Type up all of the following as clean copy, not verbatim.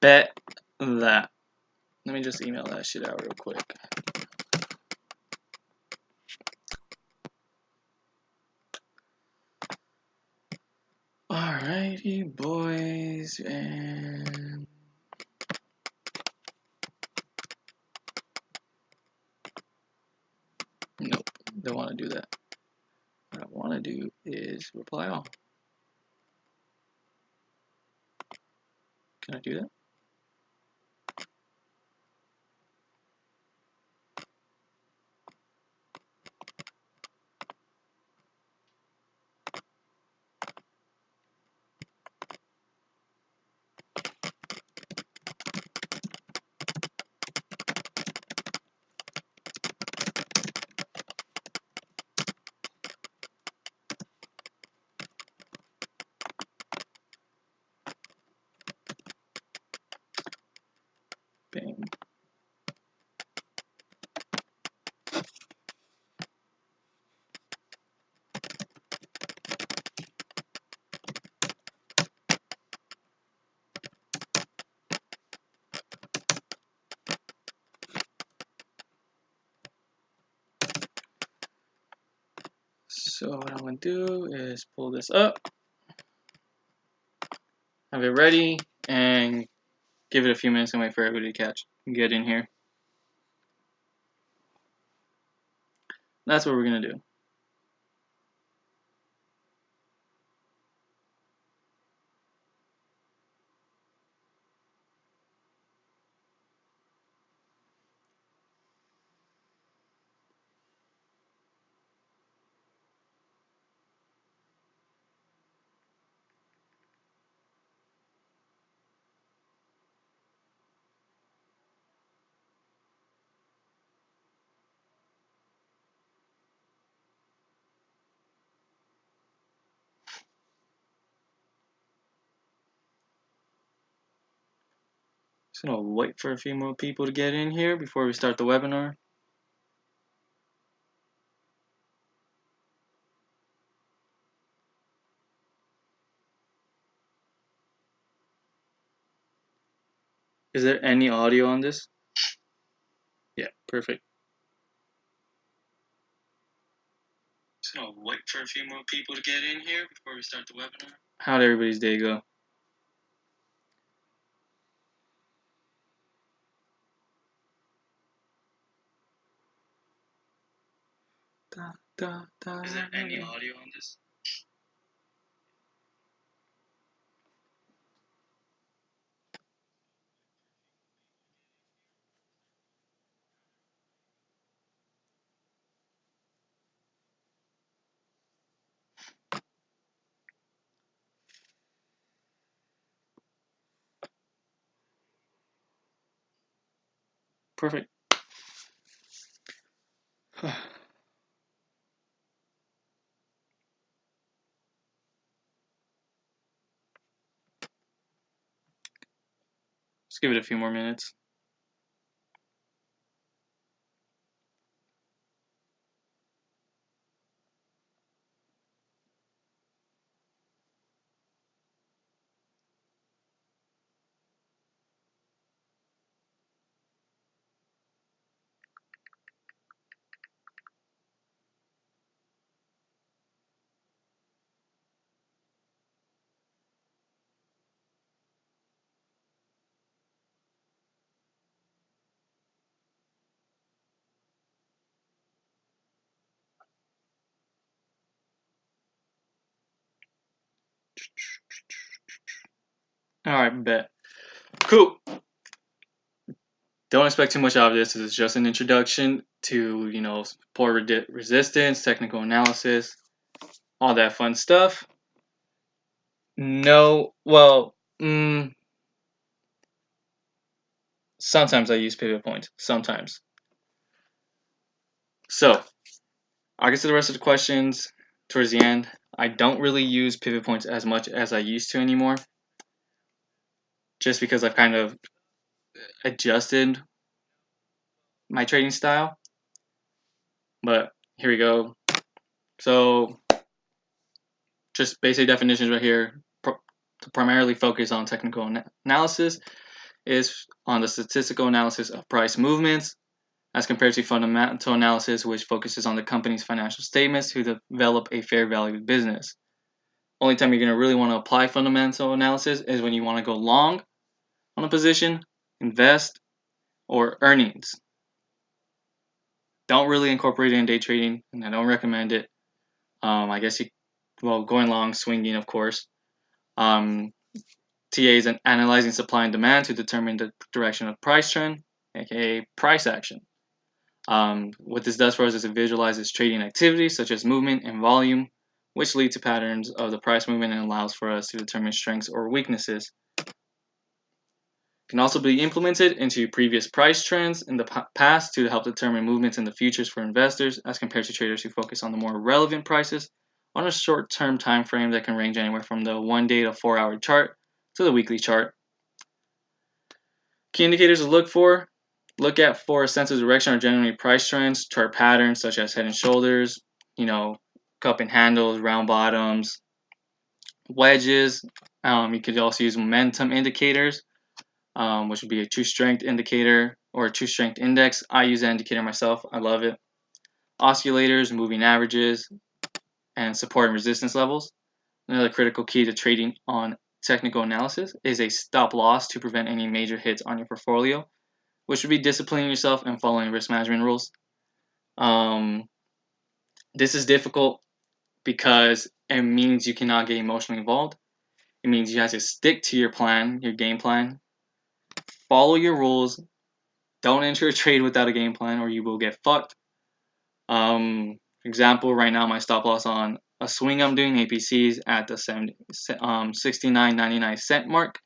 Bet that. Let me just email that shit out real quick. Alrighty, boys, and nope, don't want to do that. What I want to do is reply all. Can I do that? Bang. So what I'm going to do is pull this up, have it ready, and give it a few minutes and wait for everybody to get in here. That's what we're going to do. Just going to wait for a few more people to get in here before we start the webinar. Is there any audio on this? Yeah, perfect. Just gonna wait for a few more people to get in here before we start the webinar. How'd everybody's day go? Is there any audio on this? Perfect. Let's give it a few more minutes. Alright, bet. Cool. Don't expect too much out of this. This is just an introduction to, support resistance, technical analysis, all that fun stuff. No, well, sometimes I use pivot points. Sometimes. So, I'll get to the rest of the questions towards the end. I don't really use pivot points as much as I used to anymore, just because I've kind of adjusted my trading style. But here we go. So, just basic definitions right here. To primarily focus on technical analysis, is on the statistical analysis of price movements as compared to fundamental analysis, which focuses on the company's financial statements to develop a fair value business. Only time you're going to really want to apply fundamental analysis is when you want to go long on a position, invest, or earnings. Don't really incorporate it in day trading, and I don't recommend it. I guess going long, swinging, of course. TA is analyzing supply and demand to determine the direction of price trend, aka price action. What this does for us is it visualizes trading activities such as movement and volume, which lead to patterns of the price movement and allows for us to determine strengths or weaknesses. Can also be implemented into previous price trends in the past to help determine movements in the futures for investors as compared to traders who focus on the more relevant prices on a short-term time frame that can range anywhere from the 1-day to 4-hour chart to the weekly chart. Key indicators to look at for a sense of direction are generally price trends, chart patterns such as head and shoulders, cup and handles, round bottoms, wedges. You could also use momentum indicators, which would be a true strength indicator or a true strength index. I use that indicator myself. I love it. Oscillators, moving averages, and support and resistance levels. Another critical key to trading on technical analysis is a stop loss to prevent any major hits on your portfolio, which would be disciplining yourself and following risk management rules. This is difficult because it means you cannot get emotionally involved. It means you have to stick to your plan, your game plan. Follow your rules. Don't enter a trade without a game plan or you will get fucked. Example, right now my stop loss on a swing I'm doing APCs at the 69.99 cent mark.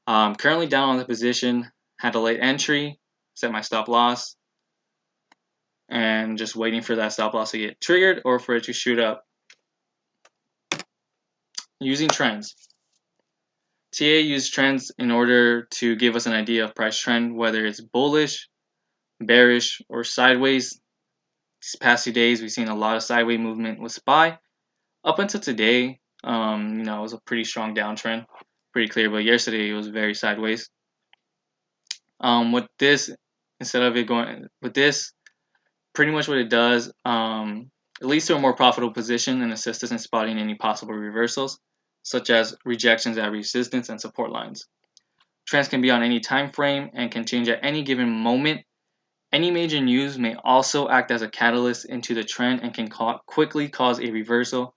Currently down on the position, had a late entry, set my stop loss, and just waiting for that stop loss to get triggered or for it to shoot up. Using trends. TA used trends in order to give us an idea of price trend, whether it's bullish, bearish, or sideways. These past 2 days, we've seen a lot of sideways movement with SPY. Up until today, it was a pretty strong downtrend, pretty clear. But yesterday, it was very sideways. With this, instead of it going with this, pretty much what it does, it leads to a more profitable position and assists us in spotting any possible reversals, such as rejections at resistance and support lines. Trends can be on any time frame and can change at any given moment. Any major news may also act as a catalyst into the trend and can quickly cause a reversal.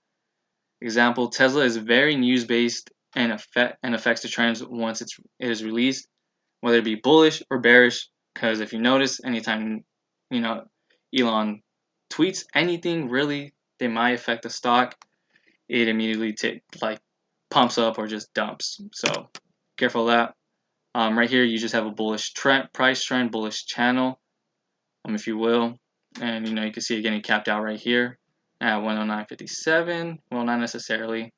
Example, Tesla is very news-based and affects the trends once it is released, whether it be bullish or bearish, because if you notice, anytime Elon tweets anything really that might affect the stock, it immediately pumps up or just dumps. So careful of that. Right here, you just have a bullish trend, price trend, bullish channel, if you will. And you can see it getting capped out right here at 109.57. Well, not necessarily,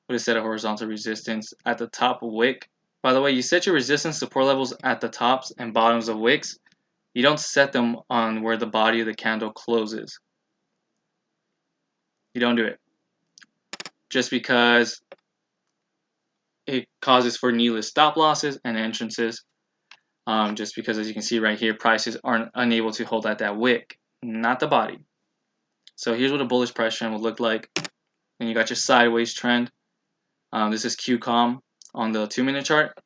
but it set a horizontal resistance at the top of wick. By the way, you set your resistance support levels at the tops and bottoms of wicks. You don't set them on where the body of the candle closes. You don't do it. Just because it causes for needless stop losses and entrances. Just because, as you can see right here, prices aren't unable to hold at that wick, not the body. So here's what a bullish price trend would look like. Then you got your sideways trend. This is QCOM on the 2-minute chart.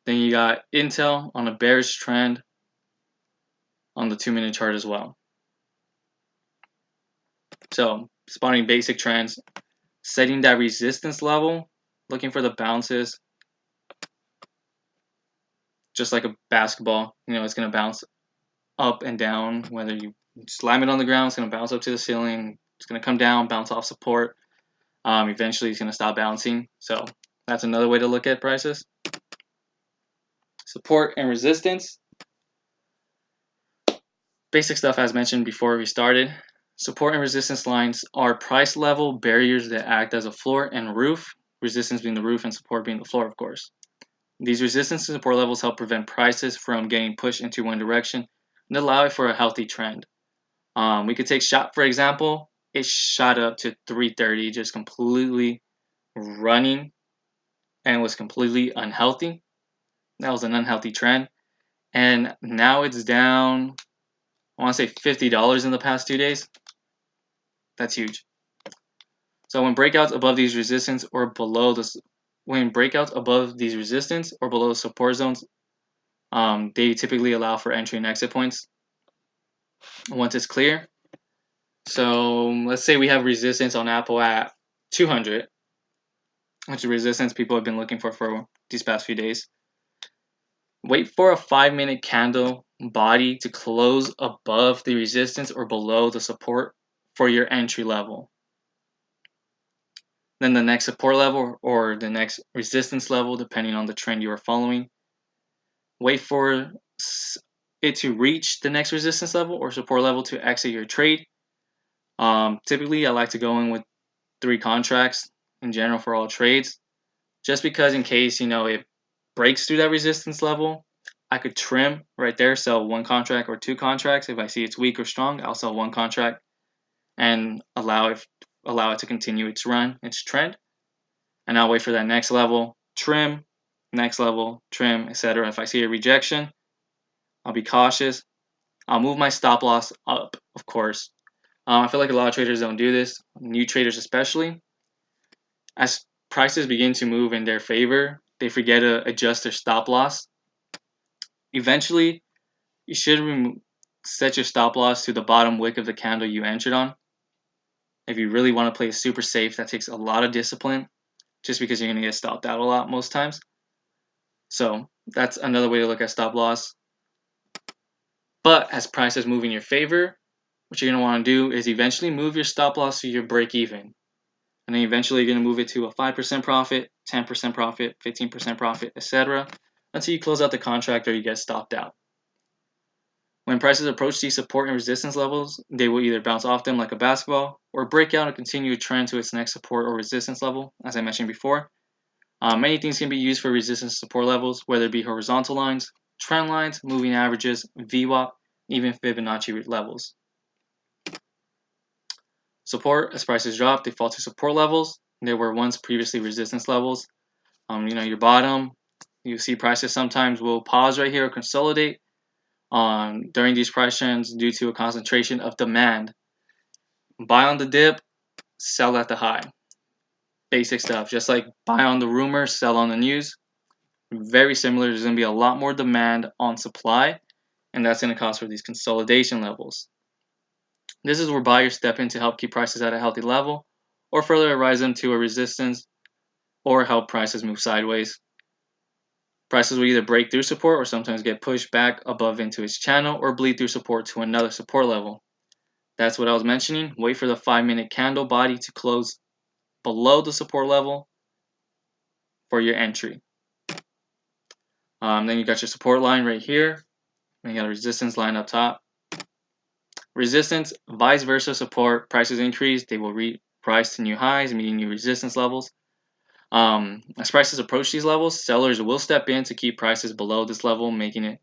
Then you got Intel on a bearish trend on the 2-minute chart as well. So spotting basic trends, setting that resistance level, looking for the bounces, just like a basketball. It's going to bounce up and down. Whether you slam it on the ground, it's going to bounce up to the ceiling. It's going to come down, bounce off support. Eventually, it's going to stop bouncing. So that's another way to look at prices. Support and resistance. Basic stuff as mentioned before we started. Support and resistance lines are price level barriers that act as a floor and roof. Resistance being the roof and support being the floor, of course. These resistance and support levels help prevent prices from getting pushed into one direction and allow it for a healthy trend. We could take SHOT, for example. It shot up to 330, just completely running and it was completely unhealthy. That was an unhealthy trend. And now it's down, I want to say $50 in the past 2 days. That's huge. So when breakouts above these resistance or below this, when breakouts above these resistance or below the support zones, they typically allow for entry and exit points once it's clear. So let's say we have resistance on Apple at 200, which is resistance people have been looking for these past few days. Wait for a 5-minute candle body to close above the resistance or below the support for your entry level. Then the next support level or the next resistance level, depending on the trend you are following. Wait for it to reach the next resistance level or support level to exit your trade. Typically, I like to go in with 3 contracts in general for all trades, just because in case it breaks through that resistance level, I could trim right there, sell 1 contract or 2 contracts. If I see it's weak or strong, I'll sell 1 contract and allow it to continue its run, its trend. And I'll wait for that next level, trim, next level, trim, etc. If I see a rejection, I'll be cautious. I'll move my stop loss up, of course. I feel like a lot of traders don't do this, new traders especially. As prices begin to move in their favor, they forget to adjust their stop loss. Eventually, you should set your stop loss to the bottom wick of the candle you entered on. If you really want to play super safe, that takes a lot of discipline, just because you're going to get stopped out a lot most times. So that's another way to look at stop loss. But as prices move in your favor, what you're going to want to do is eventually move your stop loss to your break even. And then eventually you're going to move it to a 5% profit, 10% profit, 15% profit, etc. until you close out the contract or you get stopped out. When prices approach these support and resistance levels, they will either bounce off them like a basketball or break out and continue to trend to its next support or resistance level, as I mentioned before. Many things can be used for resistance support levels, whether it be horizontal lines, trend lines, moving averages, VWAP, even Fibonacci levels. Support, as prices drop, they fall to support levels. They were once previously resistance levels. Your bottom, you see prices sometimes will pause right here or consolidate during these price trends due to a concentration of demand. Buy on the dip, sell at the high. Basic stuff, just like buy on the rumor, sell on the news. Very similar. There's going to be a lot more demand on supply, and that's going to cause for these consolidation levels. This is where buyers step in to help keep prices at a healthy level or further rise them to a resistance or help prices move sideways. Prices will either break through support or sometimes get pushed back above into its channel or bleed through support to another support level. That's what I was mentioning. Wait for the 5-minute candle body to close below the support level for your entry. Then you got your support line right here. Then you got a resistance line up top. Resistance, vice versa support. Prices increase, they will reprice to new highs, meeting new resistance levels. As prices approach these levels, sellers will step in to keep prices below this level, making it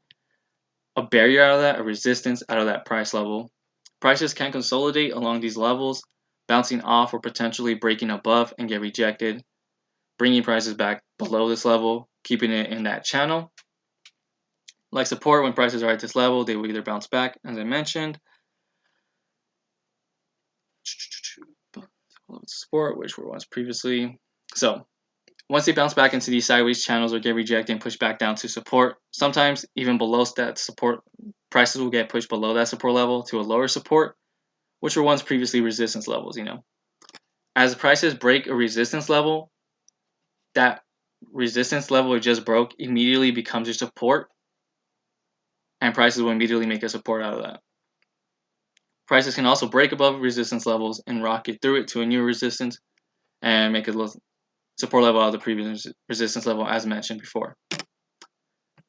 a barrier out of that, a resistance out of that price level. Prices can consolidate along these levels, bouncing off or potentially breaking above and get rejected, bringing prices back below this level, keeping it in that channel. Like support, when prices are at this level, they will either bounce back, as I mentioned. Support, which were once previously. So once they bounce back into these sideways channels or get rejected and pushed back down to support, sometimes even below that support, prices will get pushed below that support level to a lower support, which were once previously resistance levels. As prices break a resistance level, that resistance level it just broke immediately becomes your support, and prices will immediately make a support out of that. Prices can also break above resistance levels and rocket through it to a new resistance and make a support level out of the previous resistance level, as mentioned before.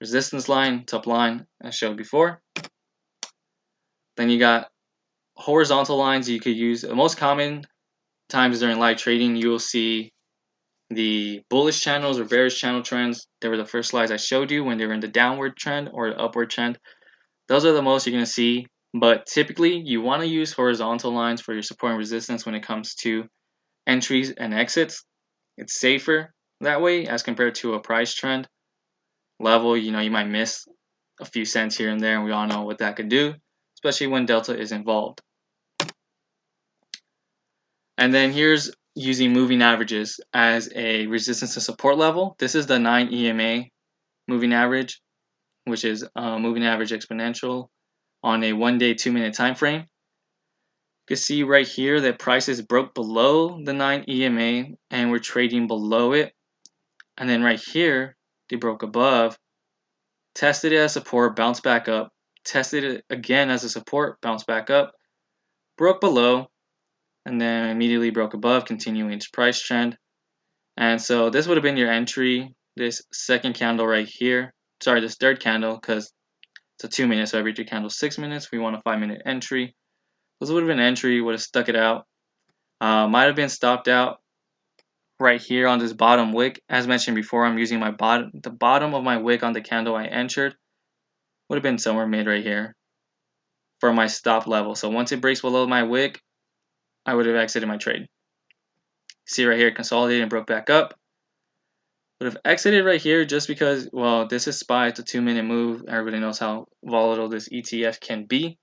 Resistance line, top line, as showed before. Then you got horizontal lines you could use. The most common times during live trading, you will see the bullish channels or bearish channel trends. They were the first slides I showed you when they were in the downward trend or the upward trend. Those are the most you're going to see, but typically you want to use horizontal lines for your support and resistance when it comes to entries and exits. It's safer. that way as compared to a price trend level. You might miss a few cents here and there, and we all know what that could do, especially when delta is involved. And then here's using moving averages as a resistance and support level. This is the 9 EMA moving average, which is moving average exponential on a 1-day, 2-minute time frame. You can see right here that prices broke below the 9 EMA and we're trading below it. And then right here, they broke above, tested it as support, bounced back up, tested it again as a support, bounced back up, broke below, and then immediately broke above, continuing its price trend. And so this would have been your entry, this second candle right here. Sorry, this third candle, because it's a 2 minute, so every 3 candles 6 minutes. We want a 5-minute entry. This would have been entry, would have stuck it out. Might have been stopped out right here on this bottom wick. As mentioned before, I'm using the bottom of my wick on the candle I entered. Would have been somewhere mid right here for my stop level. So once it breaks below my wick, I would have exited my trade. See right here, consolidated and broke back up. Would have exited right here just because, well, this is SPY, it's a 2-minute move. Everybody knows how volatile this ETF can be.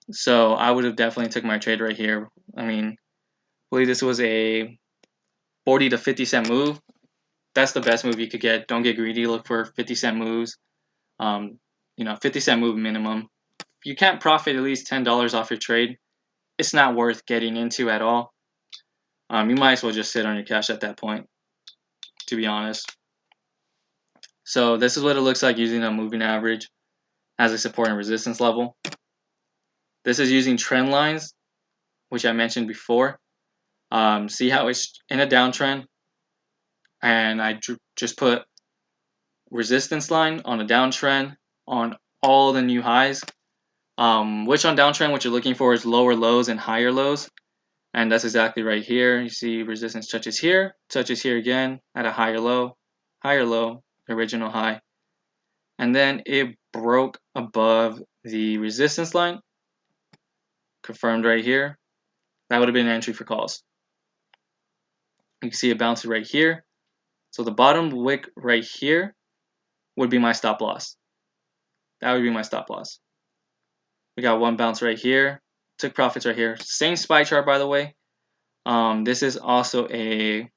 So I would have definitely took my trade right here. I mean, I believe this was a 40 to 50 cent move. That's the best move you could get. Don't get greedy. Look for 50 cent moves. 50 cent move minimum. If you can't profit at least $10 off your trade, it's not worth getting into at all. You might as well just sit on your cash at that point, to be honest. So this is what it looks like using a moving average as a support and resistance level. This is using trend lines, which I mentioned before. See how it's in a downtrend, and I just put resistance line on a downtrend on all the new highs. Which on downtrend, what you're looking for is lower lows and higher lows. And that's exactly right here. You see resistance touches here again at a higher low, original high. And then it broke above the resistance line, confirmed right here. That would have been an entry for calls. You can see it bounced right here. So the bottom wick right here would be my stop loss. That would be my stop loss. We got one bounce right here. Took profits right here. Same SPY chart, by the way. This is also a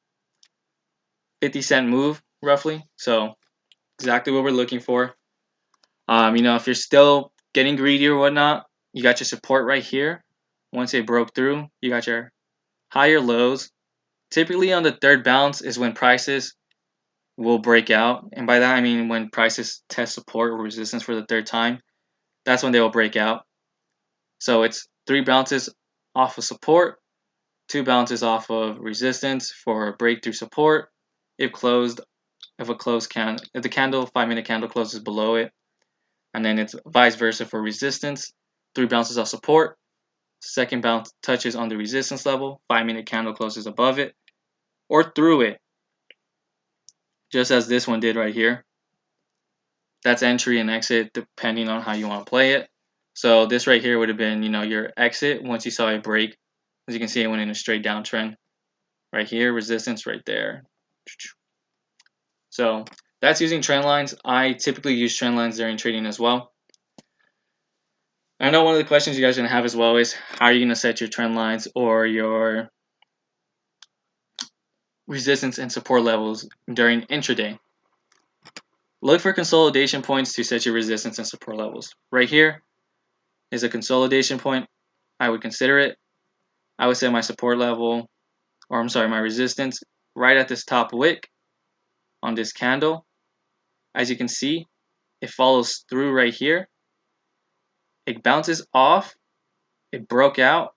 50 cent move, roughly. So exactly what we're looking for. If you're still getting greedy or whatnot, you got your support right here. Once it broke through, you got your higher lows. Typically on the third bounce is when prices will break out. And by that, I mean when prices test support or resistance for the third time, that's when they will break out. So it's 3 bounces off of support, 2 bounces off of resistance for breakthrough support. If the 5-minute candle closes below it, and then it's vice versa for resistance. 3 bounces off support, second bounce touches on the resistance level, 5-minute candle closes above it or through it, just as this one did right here. That's entry and exit depending on how you want to play it. So this right here would have been, your exit once you saw a break. As you can see, it went in a straight downtrend. Right here, resistance right there. So that's using trend lines. I typically use trend lines during trading as well. I know one of the questions you guys are going to have as well is how are you going to set your trend lines or your resistance and support levels during intraday. Look for consolidation points to set your resistance and support levels. Right here is a consolidation point. I would consider it. I would set my support level, my resistance right at this top wick on this candle. As you can see, it follows through right here. It bounces off. It broke out,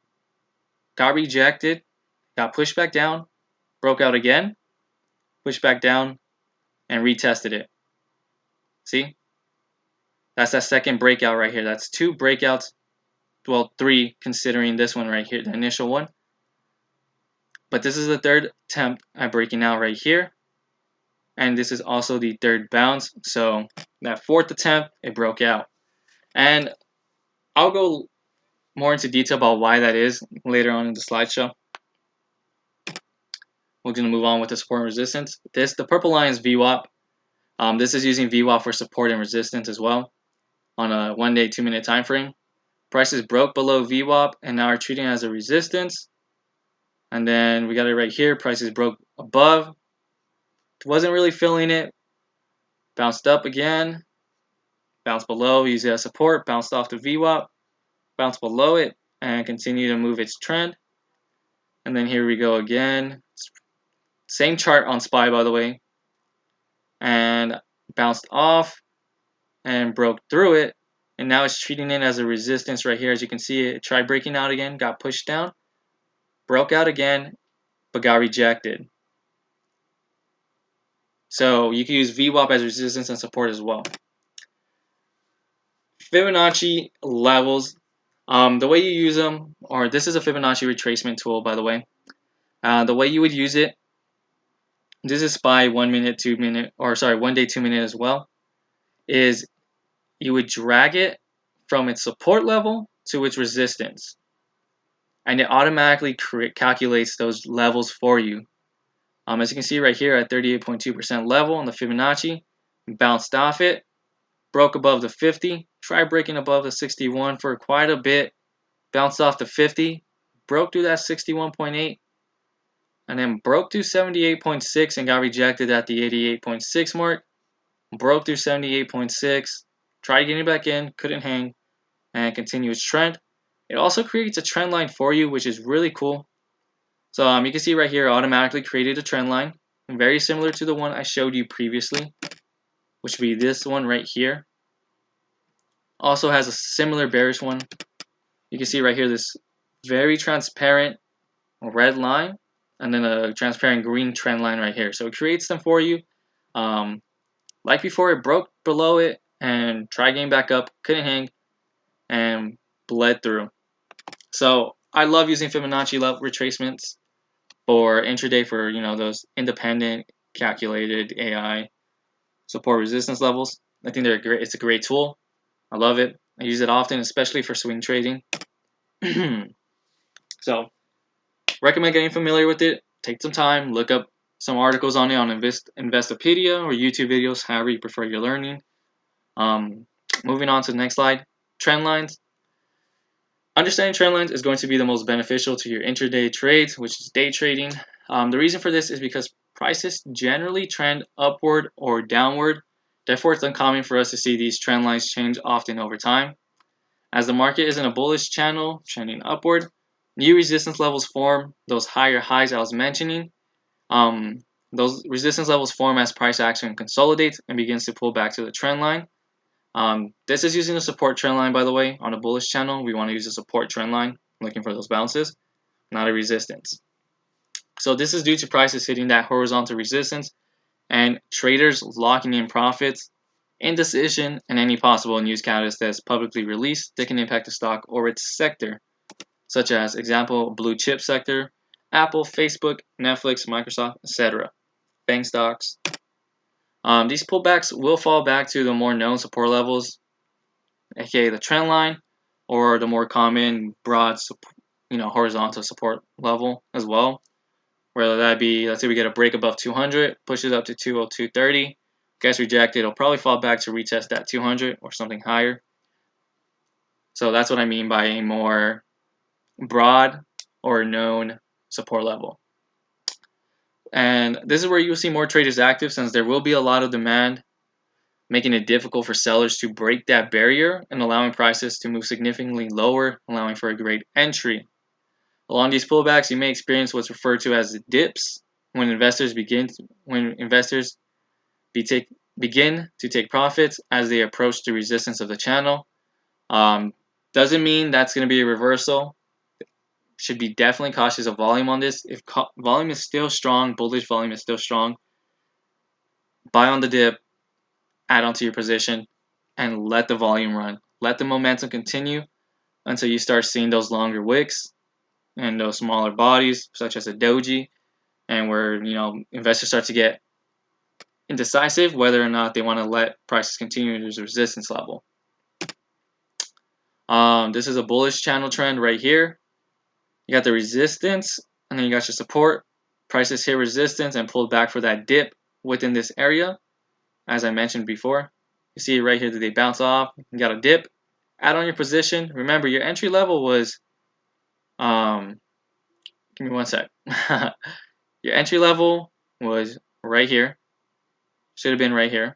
got rejected, got pushed back down, broke out again, pushed back down, and retested it. See? That's that second breakout right here. That's 2 breakouts. Well, 3 considering this one right here, the initial one. But this is the third attempt at breaking out right here. And this is also the third bounce. So that fourth attempt, it broke out. And I'll go more into detail about why that is later on in the slideshow. we're going to move on with the support and resistance. The purple line is VWAP. This is using VWAP for support and resistance as well on a 1 day, 2 minute time frame. Prices broke below VWAP and now are treating it as a resistance. And then we got it right here. Prices broke above. Wasn't really feeling it. Bounced up again. Bounced below, used it as support. Bounced off the VWAP. Bounced below it and continue to move its trend. And then here we go again. Same chart on SPY, by the way. And bounced off and broke through it. And now it's treating it as a resistance right here. As you can see, it tried breaking out again, got pushed down, broke out again, but got rejected. So you can use VWAP as resistance and support as well. Fibonacci levels, the way you use them, or this is a Fibonacci retracement tool, by the way. The way you would use it, this is SPY 1 minute, 2 minute, or sorry, 1 day, 2 minute as well, is you would drag it from its support level to its resistance. And it automatically calculates those levels for you. As you can see right here at 38.2% level on the Fibonacci, bounced off it, broke above the 50, tried breaking above the 61 for quite a bit, bounced off the 50, broke through that 61.8, and then broke through 78.6 and got rejected at the 88.6 mark, broke through 78.6, tried getting back in, couldn't hang, and continue its trend. It also creates a trend line for you, which is really cool. So you can see right here, automatically created a trend line, very similar to the one I showed you previously, which would be this one right here. Also has a similar bearish one. You can see right here this very transparent red line, and then a transparent green trend line right here. So it creates them for you. Like before, it broke below it and tried getting back up, couldn't hang, and bled through. So I love using Fibonacci retracements for intraday for those independent calculated AI support resistance levels. I think they're great. It's a great tool. I love it. I use it often, especially for swing trading. So recommend getting familiar with it. Take some time, look up some articles on it on Investopedia or YouTube videos, however you prefer your learning. Moving on to the next slide, trend lines. Understanding trend lines is going to be the most beneficial to your intraday trades, which is day trading. The reason for this is because prices generally trend upward or downward. Therefore, it's uncommon for us to see these trend lines change often over time. As the market is in a bullish channel, trending upward, new resistance levels form, those higher highs I was mentioning. Those resistance levels form as price action consolidates and begins to pull back to the trend line. This is using a support trend line, by the way. On a bullish channel, we want to use a support trend line, looking for those bounces, not a resistance. So this is due to prices hitting that horizontal resistance and traders locking in profits, indecision, and any possible news catalyst that is publicly released that can impact the stock or its sector, such as example blue chip sector, Apple, Facebook, Netflix, Microsoft, etc. Bank stocks. These pullbacks will fall back to the more known support levels, aka the trend line, or the more common broad, horizontal support level as well. Whether that be, let's say we get a break above 200, pushes up to 202.30, gets rejected, it'll probably fall back to retest that 200 or something higher. So that's what I mean by a more broad or known support level. And this is where you'll see more traders active, since there will be a lot of demand, making it difficult for sellers to break that barrier and allowing prices to move significantly lower, allowing for a great entry. Along these pullbacks, you may experience what's referred to as dips, when investors begin to take profits as they approach the resistance of the channel. Doesn't mean that's going to be a reversal. Should be definitely cautious of volume on this. If volume is still strong, bullish volume is still strong, buy on the dip, add onto your position, and let the volume run. Let the momentum continue until you start seeing those longer wicks and those smaller bodies, such as a doji, and where investors start to get indecisive whether or not they want to let prices continue to this resistance level. This is a bullish channel trend right here. You got the resistance, and then you got your support. Prices hit resistance and pulled back for that dip within this area, as I mentioned before. You see right here that they bounce off, you got a dip, add on your position. Remember, your entry level was, give me one sec. Your entry level was right here, should have been right here,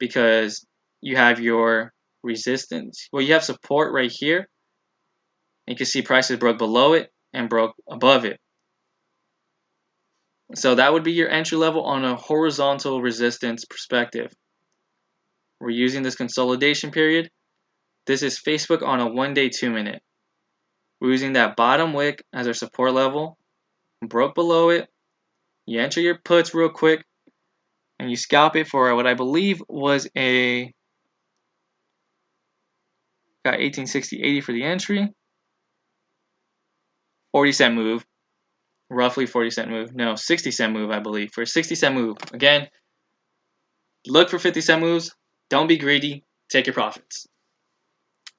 because you have your resistance. Well, you have support right here. You can see prices broke below it and broke above it. So that would be your entry level on a horizontal resistance perspective. We're using this consolidation period. This is Facebook on a 1-day 2-minute. We're using that bottom wick as our support level. Broke below it. You enter your puts real quick and you scalp it for what I believe was a, got 1860.80 for the entry. 40-cent move. Roughly 40-cent move. No, 60-cent move, I believe. For a 60-cent move. Again, look for 50-cent moves. Don't be greedy. Take your profits.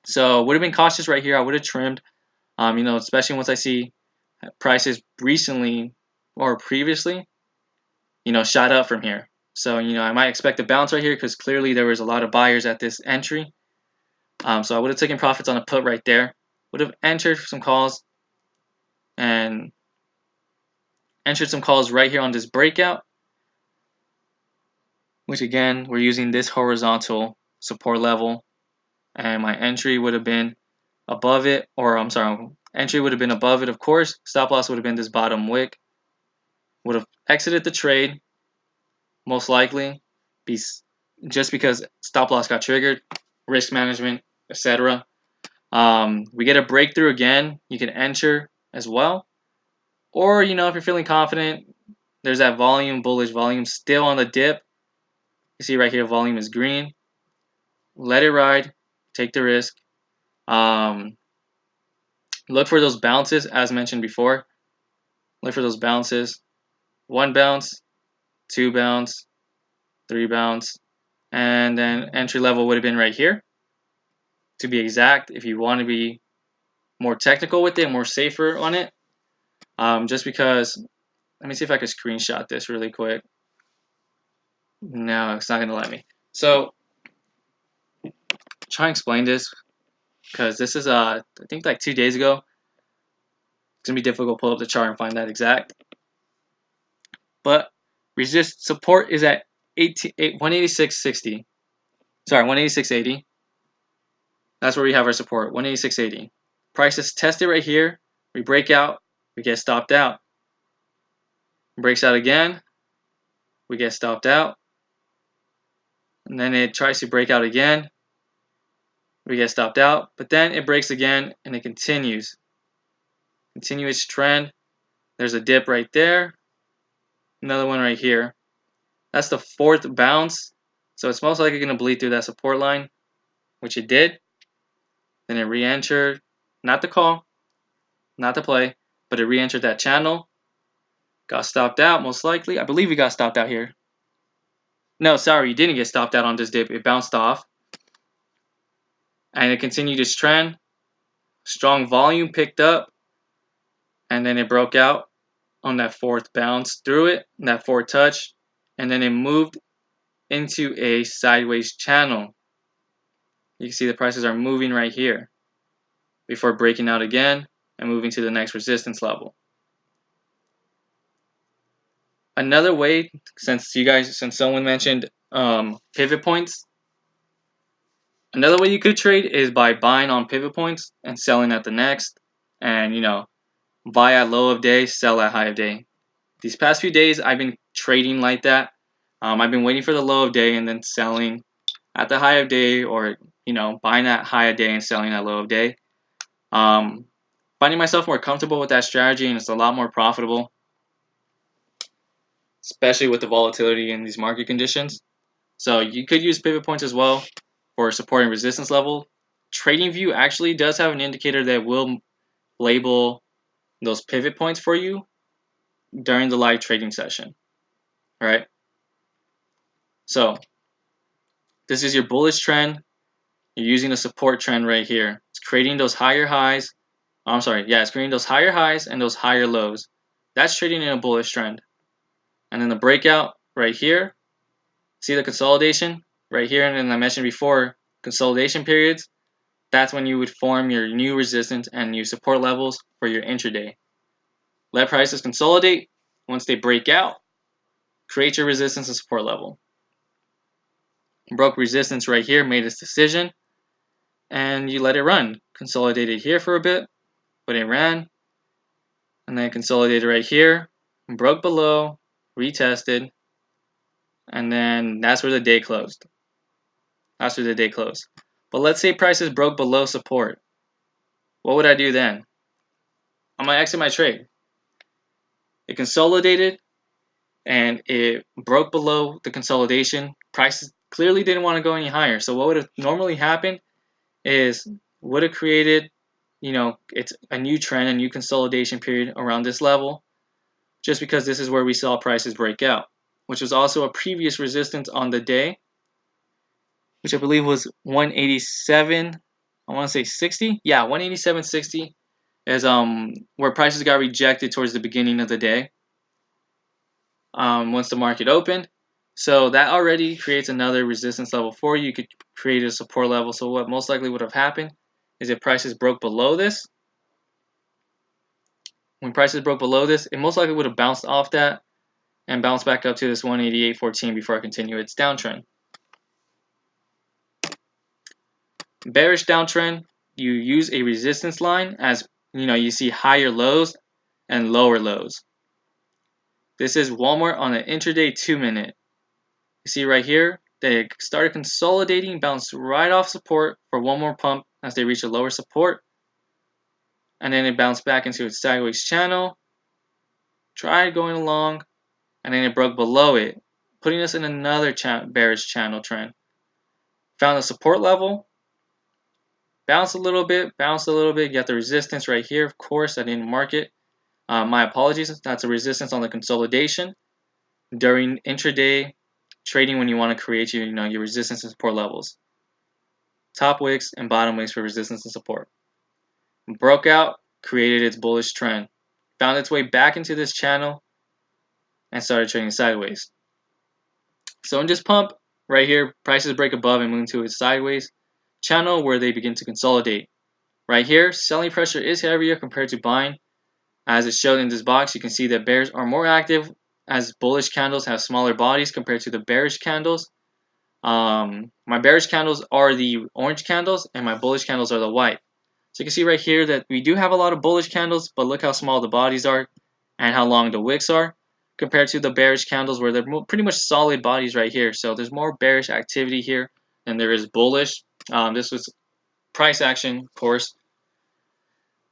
So would have been cautious right here. I would have trimmed. Especially once I see prices recently or previously, shot up from here. So, I might expect a bounce right here because clearly there was a lot of buyers at this entry. So I would have taken profits on a put right there. Would have entered some calls and entered some calls right here on this breakout, which again, we're using this horizontal support level, and my entry would have been above it, or I'm sorry, entry would have been above it, of course. Stop loss would have been this bottom wick. Would have exited the trade, most likely, just because stop loss got triggered, risk management, etc. We get a breakthrough again, you can enter as well. Or, if you're feeling confident, there's that volume, bullish volume still on the dip. You see right here, volume is green. Let it ride, take the risk. Look for those bounces, as mentioned before. Look for those bounces. 1 bounce, 2 bounce, 3 bounce, and then entry level would have been right here. To be exact, if you want to be more technical with it, more safer on it, just because, let me see if I can screenshot this really quick. No, it's not going to let me. So, try and explain this, because this is, I think like 2 days ago. It's going to be difficult to pull up the chart and find that exact. But resist support is at 186.60. Sorry, 186.80. That's where we have our support, 186.80. Prices tested right here. We break out, we get stopped out. Breaks out again, we get stopped out. And then it tries to break out again, we get stopped out. But then it breaks again and it continues. Continuous trend. There's a dip right there. Another one right here. That's the 4th bounce. So it's most likely going to bleed through that support line, which it did. Then it re-entered, not the call, not the play, but it re-entered that channel. Got stopped out, most likely. I believe we got stopped out here. No, sorry, you didn't get stopped out on this dip. It bounced off. And it continued its trend. Strong volume picked up. And then it broke out on that 4th bounce through it, that 4th touch. And then it moved into a sideways channel. You can see the prices are moving right here before breaking out again and moving to the next resistance level. Another way, since someone mentioned pivot points, another way you could trade is by buying on pivot points and selling at the next, and buy at low of day, sell at high of day. These past few days I've been trading like that. I've been waiting for the low of day and then selling at the high of day, or buying at high of day and selling at low of day. Finding myself more comfortable with that strategy, and it's a lot more profitable, especially with the volatility in these market conditions. So you could use pivot points as well for support and resistance level. TradingView actually does have an indicator that will label those pivot points for you during the live trading session. All right. So this is your bullish trend. You're using a support trend right here. It's creating those higher highs. It's creating those higher highs and those higher lows. That's trading in a bullish trend. And then the breakout right here, see the consolidation right here, and then I mentioned before, consolidation periods, that's when you would form your new resistance and new support levels for your intraday. Let prices consolidate. Once they break out, create your resistance and support level. Broke resistance right here, made its decision, and you let it run. Consolidated here for a bit, but it ran, and then consolidated right here, broke below, retested, and then that's where the day closed. That's where the day closed. But let's say prices broke below support. What would I do then? I'm going to exit my trade. It consolidated and it broke below the consolidation. Prices clearly didn't want to go any higher. So what would have normally happened is would have created, it's a new trend, a new consolidation period around this level, just because this is where we saw prices break out, which was also a previous resistance on the day, which I believe was 187. I want to say 60. Yeah, 187.60 is where prices got rejected towards the beginning of the day. Once the market opened, so that already creates another resistance level for you. You could create a support level. So what most likely would have happened is if prices broke below this. When prices broke below this, it most likely would have bounced off that and bounced back up to this 188.14 before I continue its downtrend. Bearish downtrend, you use a resistance line as you see higher lows and lower lows. This is Walmart on an intraday 2-minute. You see right here, they started consolidating, bounced right off support for one more pump as they reach a lower support. And then it bounced back into its sideways channel, tried going along, and then it broke below it, putting us in another bearish channel trend. Found a support level, bounced a little bit, you got the resistance right here. Of course, I didn't mark it. My apologies, that's a resistance on the consolidation. During intraday trading, when you want to create your resistance and support levels. Top wicks and bottom wicks for resistance and support. Broke out, created its bullish trend. Found its way back into this channel and started trading sideways. So in this pump, right here, prices break above and move into its sideways channel where they begin to consolidate. Right here, selling pressure is heavier compared to buying. As it's shown in this box, you can see that bears are more active as bullish candles have smaller bodies compared to the bearish candles. My bearish candles are the orange candles and my bullish candles are the white. So you can see right here that we do have a lot of bullish candles, but look how small the bodies are and how long the wicks are compared to the bearish candles where they're pretty much solid bodies right here. So there's more bearish activity here than there is bullish. This was price action, of course.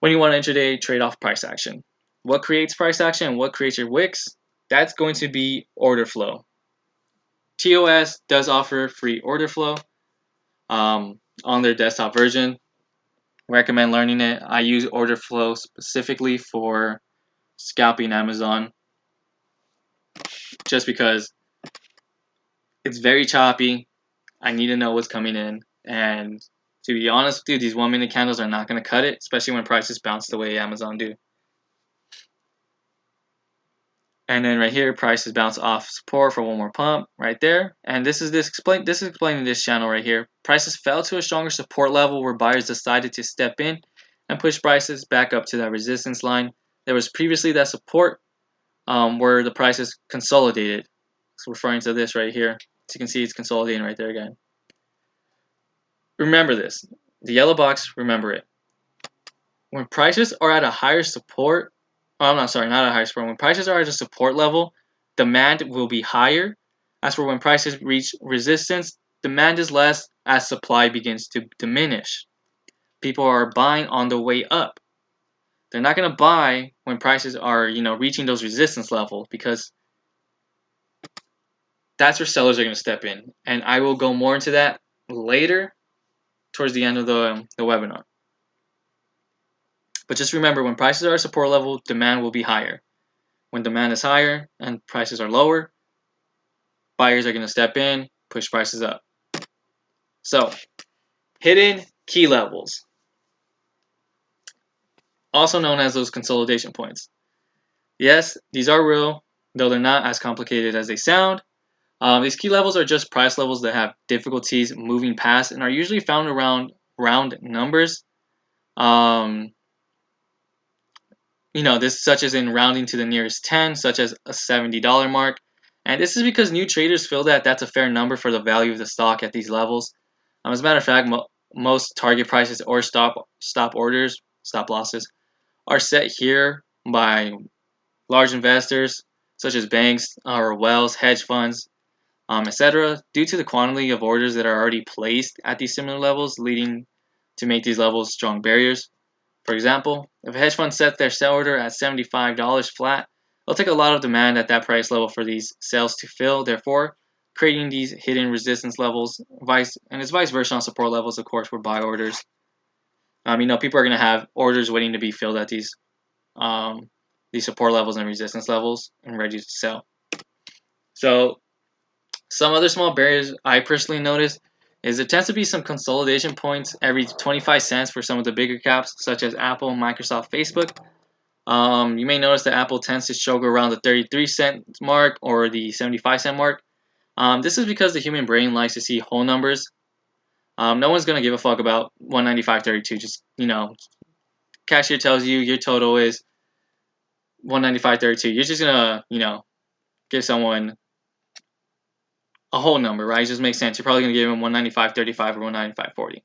When you want to intraday trade off price action. What creates price action and what creates your wicks? That's going to be order flow. TOS does offer free order flow on their desktop version. Recommend learning it. I use order flow specifically for scalping Amazon just because it's very choppy. I need to know what's coming in, and to be honest with you, these 1-minute candles are not going to cut it, especially when prices bounce the way Amazon do. And then right here, prices bounce off support for one more pump right there. And this is explaining this channel right here. Prices fell to a stronger support level where buyers decided to step in and push prices back up to that resistance line. There was previously that support where the prices consolidated. It's referring to this right here. As you can see, it's consolidating right there again. Remember this. The yellow box, remember it. When prices are at a higher support, not a higher support. When prices are at a support level, demand will be higher. As for when prices reach resistance, demand is less as supply begins to diminish. People are buying on the way up. They're not going to buy when prices are, reaching those resistance levels because that's where sellers are going to step in. And I will go more into that later towards the end of the webinar. But just remember, when prices are at support level, demand will be higher. When demand is higher and prices are lower, buyers are going to step in, push prices up. So, hidden key levels, also known as those consolidation points. Yes, these are real, though they're not as complicated as they sound. These key levels are just price levels that have difficulties moving past and are usually found around round numbers. Um, this such as in rounding to the nearest 10, such as a $70 mark. And this is because new traders feel that that's a fair number for the value of the stock at these levels. As a matter of fact, most target prices or stop orders, stop losses, are set here by large investors such as banks or wells, hedge funds, etc., due to the quantity of orders that are already placed at these similar levels, leading to make these levels strong barriers. For example, if a hedge fund sets their sell order at $75 flat, it'll take a lot of demand at that price level for these sales to fill, therefore creating these hidden resistance levels, and it's vice versa on support levels, of course, for buy orders. People are going to have orders waiting to be filled at these support levels and resistance levels and ready to sell. So some other small barriers I personally notice is there tends to be some consolidation points every 25 cents for some of the bigger caps, such as Apple, Microsoft, Facebook. You may notice that Apple tends to struggle around the 33-cent mark or the 75-cent mark. This is because the human brain likes to see whole numbers. No one's going to give a fuck about 195.32. Just, cashier tells you your total is 195.32. You're just going to, give someone a whole number, right? It just makes sense. You're probably going to give them 195.35 or 195.40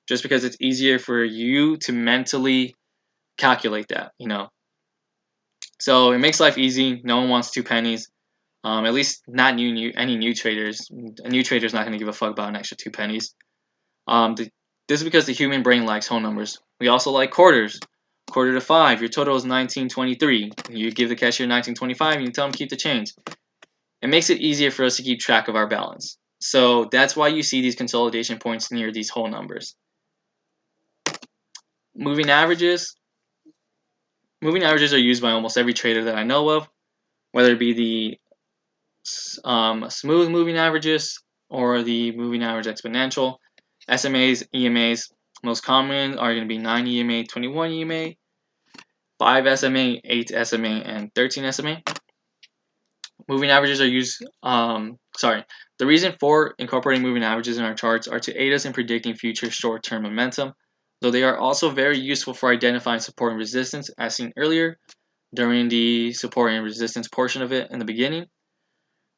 just because it's easier for you to mentally calculate that, So it makes life easy. No one wants 2 pennies. At least not any new traders. A new trader's not going to give a fuck about an extra 2 pennies. This is because the human brain likes whole numbers. We also like quarters. Quarter to 5. Your total is 1923. You give the cashier 1925 and you tell him keep the change. It makes it easier for us to keep track of our balance. So that's why you see these consolidation points near these whole numbers. Moving averages. Moving averages are used by almost every trader that I know of, whether it be the smooth moving averages or the moving average exponential. SMAs, EMAs, most common are going to be 9 EMA, 21 EMA, 5 SMA, 8 SMA, and 13 SMA. Moving averages are used, the reason for incorporating moving averages in our charts are to aid us in predicting future short-term momentum, though they are also very useful for identifying support and resistance, as seen earlier during the support and resistance portion of it in the beginning.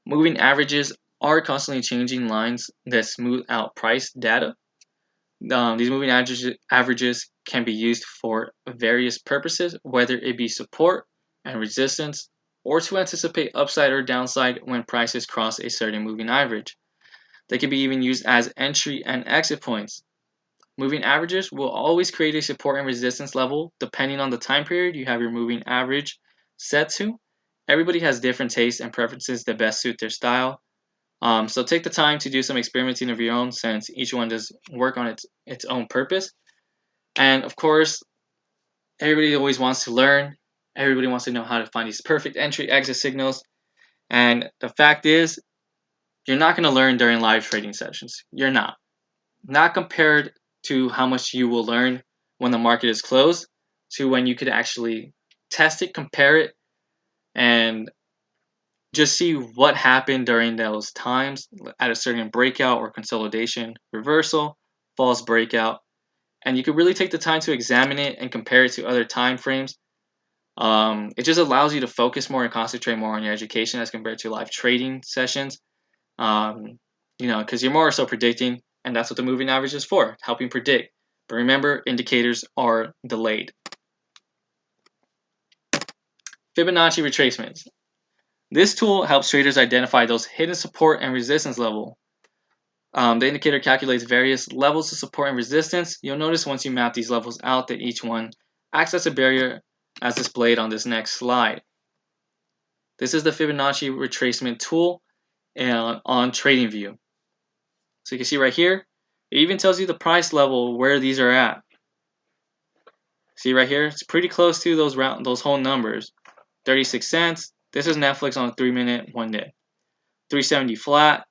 Moving averages are constantly changing lines that smooth out price data. These moving averages can be used for various purposes, whether it be support and resistance, or to anticipate upside or downside when prices cross a certain moving average. They can be even used as entry and exit points. Moving averages will always create a support and resistance level depending on the time period you have your moving average set to. Everybody has different tastes and preferences that best suit their style. So take the time to do some experimenting of your own, since each one does work on its own purpose. And of course, everybody always wants to learn. Everybody wants to know how to find these perfect entry exit signals. And the fact is, you're not going to learn during live trading sessions. You're not. Not compared to how much you will learn when the market is closed to when you could actually test it, compare it, and just see what happened during those times at a certain breakout or consolidation, reversal, false breakout. And you could really take the time to examine it and compare it to other time frames. It just allows you to focus more and concentrate more on your education as compared to live trading sessions. Because you're more so predicting, and that's what the moving average is for, helping predict. But remember, indicators are delayed. Fibonacci retracements. This tool helps traders identify those hidden support and resistance level. The indicator calculates various levels of support and resistance. You'll notice once you map these levels out that each one acts as a barrier, as displayed on this next slide. This is the Fibonacci retracement tool on TradingView. So you can see right here, it even tells you the price level where these are at. See right here, it's pretty close to those whole numbers. 36 cents. This is Netflix on a 3-minute, 1 day. 370 flat.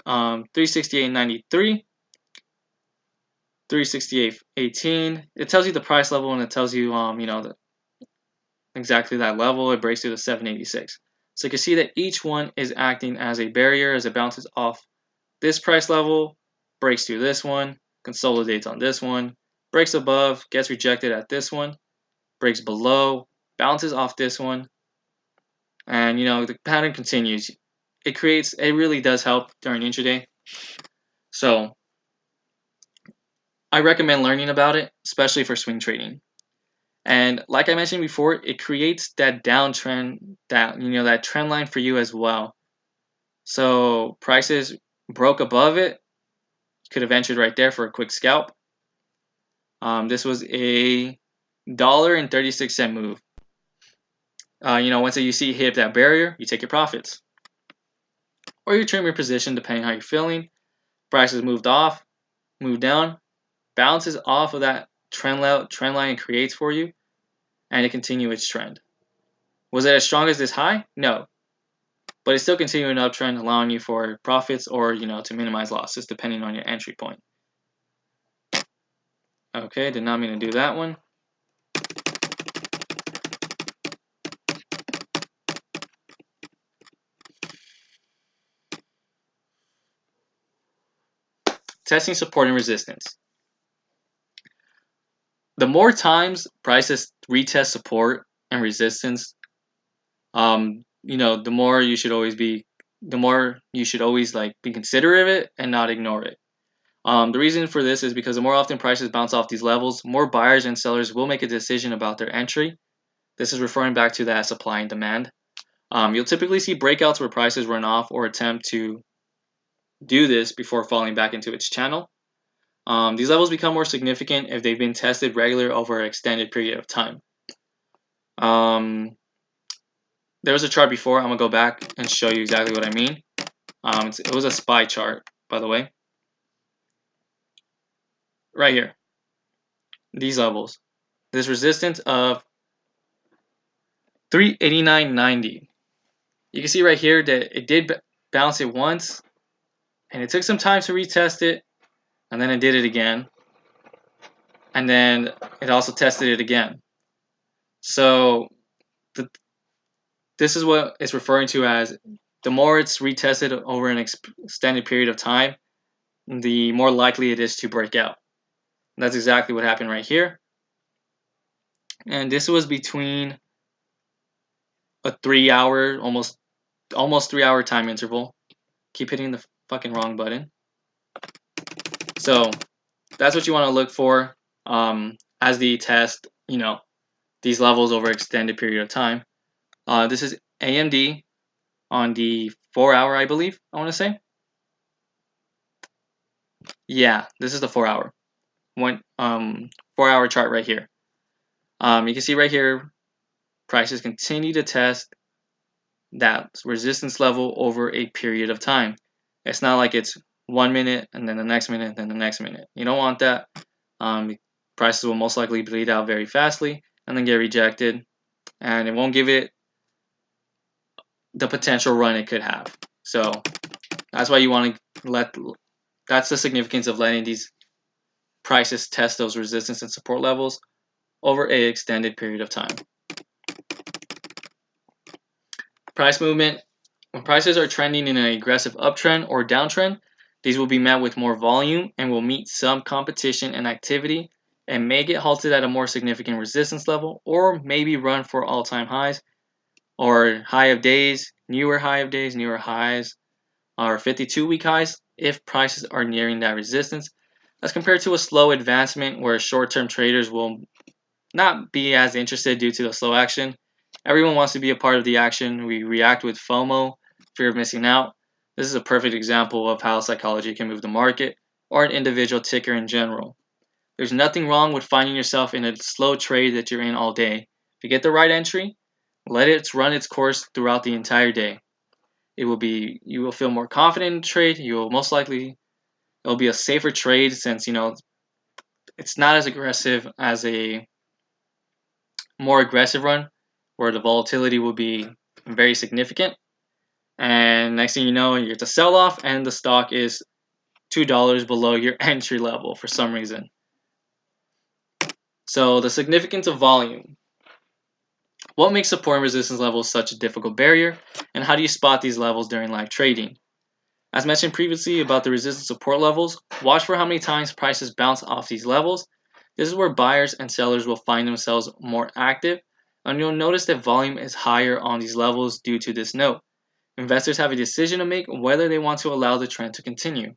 368.93. 368.18. It tells you the price level and it tells you exactly that level. It breaks through the 786. So you can see that each one is acting as a barrier as it bounces off this price level, breaks through this one, consolidates on this one, breaks above, gets rejected at this one, breaks below, bounces off this one, and the pattern continues. It really does help during intraday. So I recommend learning about it, especially for swing trading. And like I mentioned before, it creates that downtrend, that trend line for you as well. So prices broke above it, could have entered right there for a quick scalp. This was a $1.36 move. Once you see it hit that barrier, you take your profits, or you trim your position depending how you're feeling. Prices moved down, bounces off of that trend line it creates for you, and it continues its trend. Was it as strong as this high? No, but it's still continuing an uptrend, allowing you for profits or to minimize losses depending on your entry point. Okay, did not mean to do that one. Testing support and resistance. The more times prices retest support and resistance, the more you should always be considerate of it and not ignore it. The reason for this is because the more often prices bounce off these levels, more buyers and sellers will make a decision about their entry. This is referring back to that supply and demand. You'll typically see breakouts where prices run off or attempt to do this before falling back into its channel. These levels become more significant if they've been tested regularly over an extended period of time. There was a chart before. I'm going to go back and show you exactly what I mean. It was a SPY chart, by the way. Right here. These levels. This resistance of 389.90. You can see right here that it did bounce it once, and it took some time to retest it, and then it did it again, and then it also tested it again. So this is what it's referring to as the more it's retested over an extended period of time, the more likely it is to break out. And that's exactly what happened right here. And this was between a 3-hour, almost 3-hour time interval. Keep hitting the fucking wrong button. So that's what you want to look for as the test, these levels over extended period of time. This is AMD on the 4-hour, I believe, I want to say. Yeah, this is the 4-hour. 4-hour chart right here. You can see right here, prices continue to test that resistance level over a period of time. It's not like it's 1 minute and then the next minute and then the next minute. You don't want that. Prices will most likely bleed out very fastly and then get rejected, and it won't give it the potential run it could have. So that's why you want to that's the significance of letting these prices test those resistance and support levels over an extended period of time. Price movement. When prices are trending in an aggressive uptrend or downtrend, these will be met with more volume and will meet some competition and activity and may get halted at a more significant resistance level or maybe run for all-time highs or high of days, newer highs, or 52-week highs if prices are nearing that resistance, as compared to a slow advancement where short-term traders will not be as interested due to the slow action. Everyone wants to be a part of the action. We react with FOMO, fear of missing out. This is a perfect example of how psychology can move the market or an individual ticker in general. There's nothing wrong with finding yourself in a slow trade that you're in all day. If you get the right entry, let it run its course throughout the entire day. You will feel more confident in the trade. It'll be a safer trade since it's not as aggressive as a more aggressive run where the volatility will be very significant. And next thing you know, you get to sell off and the stock is $2 below your entry level for some reason. So the significance of volume. What makes support and resistance levels such a difficult barrier, and how do you spot these levels during live trading? As mentioned previously about the resistance support levels, watch for how many times prices bounce off these levels. This is where buyers and sellers will find themselves more active, and you'll notice that volume is higher on these levels due to this note. Investors have a decision to make whether they want to allow the trend to continue.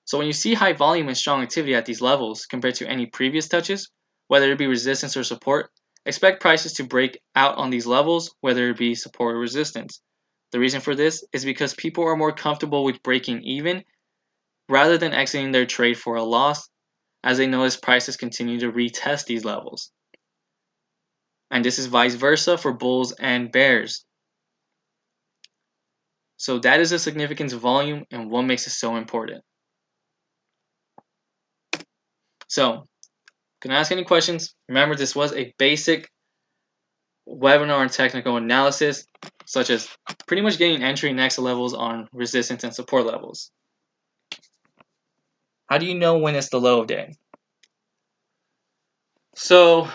So when you see high volume and strong activity at these levels compared to any previous touches, whether it be resistance or support, expect prices to break out on these levels, whether it be support or resistance. The reason for this is because people are more comfortable with breaking even rather than exiting their trade for a loss, as they notice prices continue to retest these levels. And this is vice versa for bulls and bears. So that is the significance of volume and what makes it so important. So, can I ask any questions? Remember, this was a basic webinar on technical analysis, such as pretty much getting entry and exit levels on resistance and support levels. How do you know when it's the low of day? So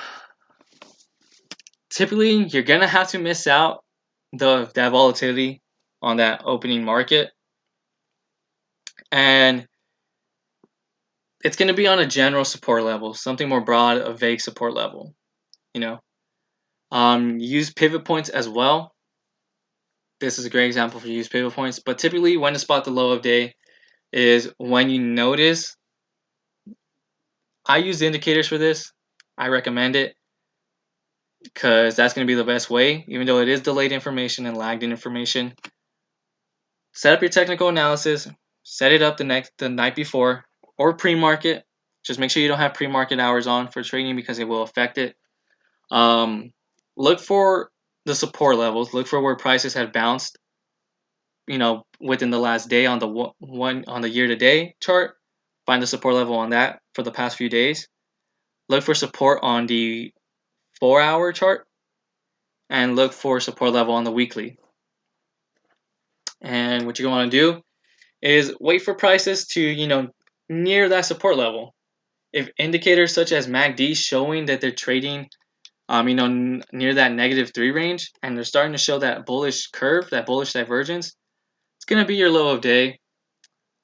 typically you're gonna have to miss out that volatility on that opening market, and it's gonna be on a general support level, something more broad, a vague support level. Use pivot points as well. This is a great example for use pivot points, but typically when to spot the low of day is when you notice. I use indicators for this. I recommend it because that's going to be the best way, even though it is delayed information and lagged in information. Set up your technical analysis, set it up the night before or pre-market. Just make sure you don't have pre-market hours on for trading because it will affect it. Look for the support levels. Look for where prices have bounced, within the last day on the year-to-day chart. Find the support level on that for the past few days. Look for support on the 4-hour chart and look for support level on the weekly. And what you're going to do is wait for prices to, near that support level. If indicators such as MACD showing that they're trading, near that -3 range, and they're starting to show that bullish curve, that bullish divergence, it's going to be your low of day.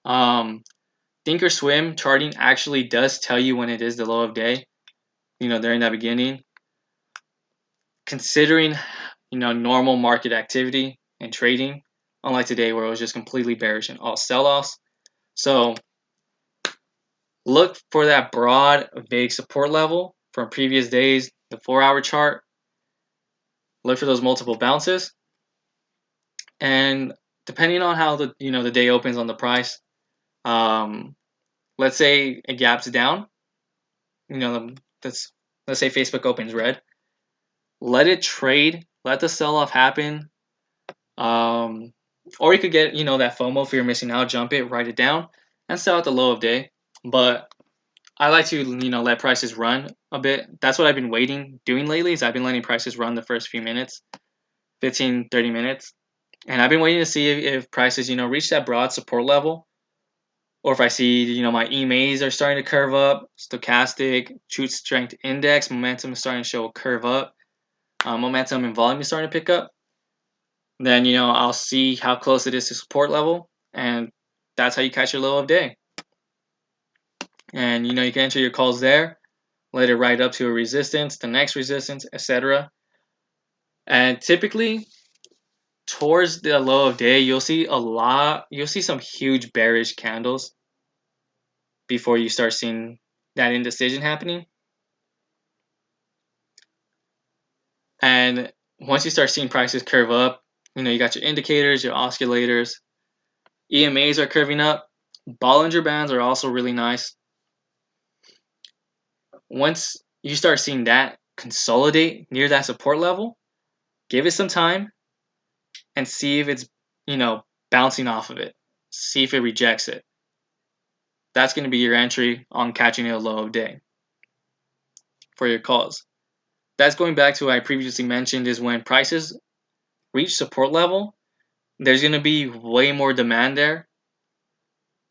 Thinkorswim charting actually does tell you when it is the low of day, during that beginning. Considering, normal market activity and trading, unlike today where it was just completely bearish and all sell-offs. So look for that broad, vague support level from previous days, the 4-hour chart. Look for those multiple bounces. And depending on how the day opens on the price, let's say it gaps down, let's say Facebook opens red. Let it trade, let the sell-off happen. Or you could get, that FOMO, fear of missing out, jump it, write it down, and sell at the low of day. But I like to, let prices run a bit. That's what I've been doing lately, is I've been letting prices run the first few minutes, 15, 30 minutes. And I've been waiting to see if prices, reach that broad support level. Or if I see, my EMAs are starting to curve up, stochastic, truth strength index, momentum is starting to show a curve up, momentum and volume is starting to pick up. Then, I'll see how close it is to support level, and that's how you catch your low of day. And, you can enter your calls there, let it ride up to a resistance, the next resistance, etc. And typically, towards the low of day, you'll see some huge bearish candles before you start seeing that indecision happening. And once you start seeing prices curve up, you got your indicators, your oscillators, EMAs are curving up. Bollinger Bands are also really nice. Once you start seeing that consolidate near that support level, give it some time and see if it's, bouncing off of it. See if it rejects it. That's going to be your entry on catching a low of day for your calls. That's going back to what I previously mentioned, is when prices reach support level, there's going to be way more demand there.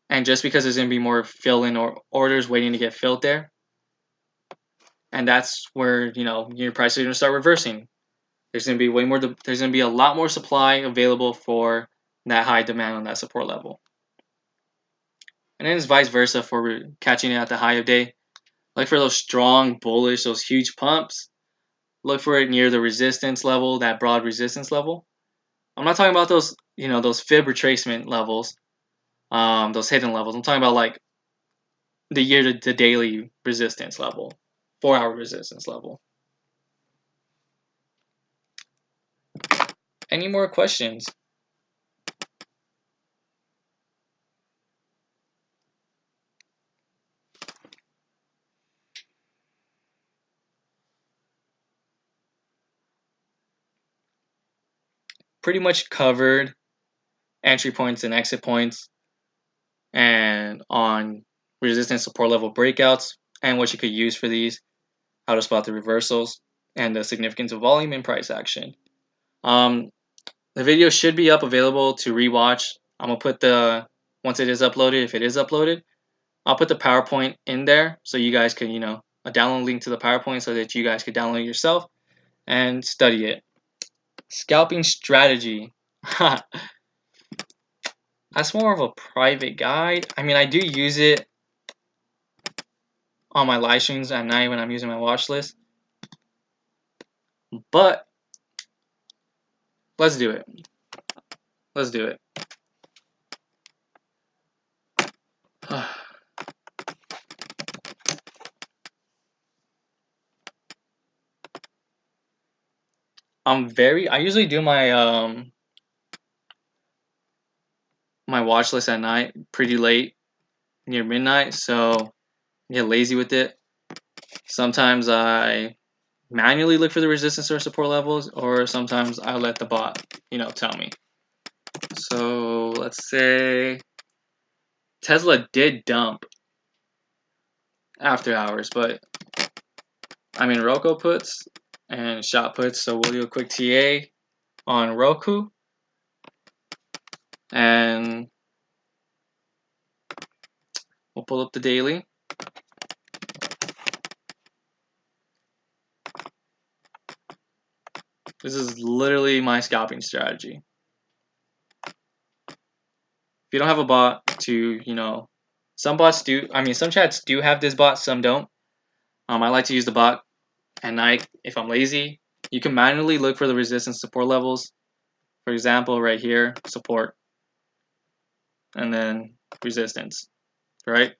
And just because there's going to be more fill-in or orders waiting to get filled there, and that's where, your prices are going to start reversing. There's going to be there's going to be a lot more supply available for that high demand on that support level. And then it's vice versa for catching it at the high of day. Look for those strong bullish, those huge pumps. Look for it near the resistance level, that broad resistance level. I'm not talking about those, those fib retracement levels, those hidden levels. I'm talking about like the year to the daily resistance level, 4-hour resistance level. Any more questions? Pretty much covered entry points and exit points, and on resistance support level breakouts, and what you could use for these, how to spot the reversals, and the significance of volume and price action. The video should be up available to rewatch. I'm gonna put once it is uploaded, if it is uploaded, I'll put the PowerPoint in there so you guys can, a download link to the PowerPoint so that you guys could download it yourself and study it. Scalping strategy. That's more of a private guide. I mean, I do use it on my live streams at night when I'm using my watch list. But let's do it. Let's do it. I usually do my my watch list at night pretty late, near midnight, so I get lazy with it. Sometimes I manually look for the resistance or support levels, or sometimes I let the bot, tell me. So let's say Tesla did dump after hours, but I'm in Roku puts and shot puts, so we'll do a quick TA on Roku, and we'll pull up the daily. This is literally my scalping strategy. If you don't have a bot to, some bots do, some chats do have this bot, some don't. I like to use the bot at night if I'm lazy. You can manually look for the resistance support levels. For example, right here, support, and then resistance, right?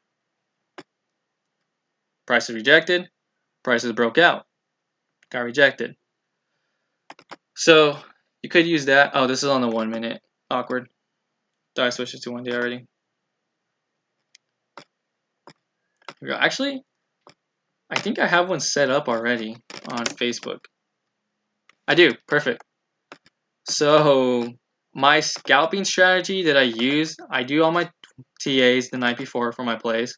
Price is rejected, prices broke out, got rejected. So you could use that. Oh, this is on the 1 minute. Awkward. Did I switch it to 1 day already? Actually, I think I have one set up already on Facebook. I do. Perfect. So my scalping strategy that I do all my TAs the night before for my plays.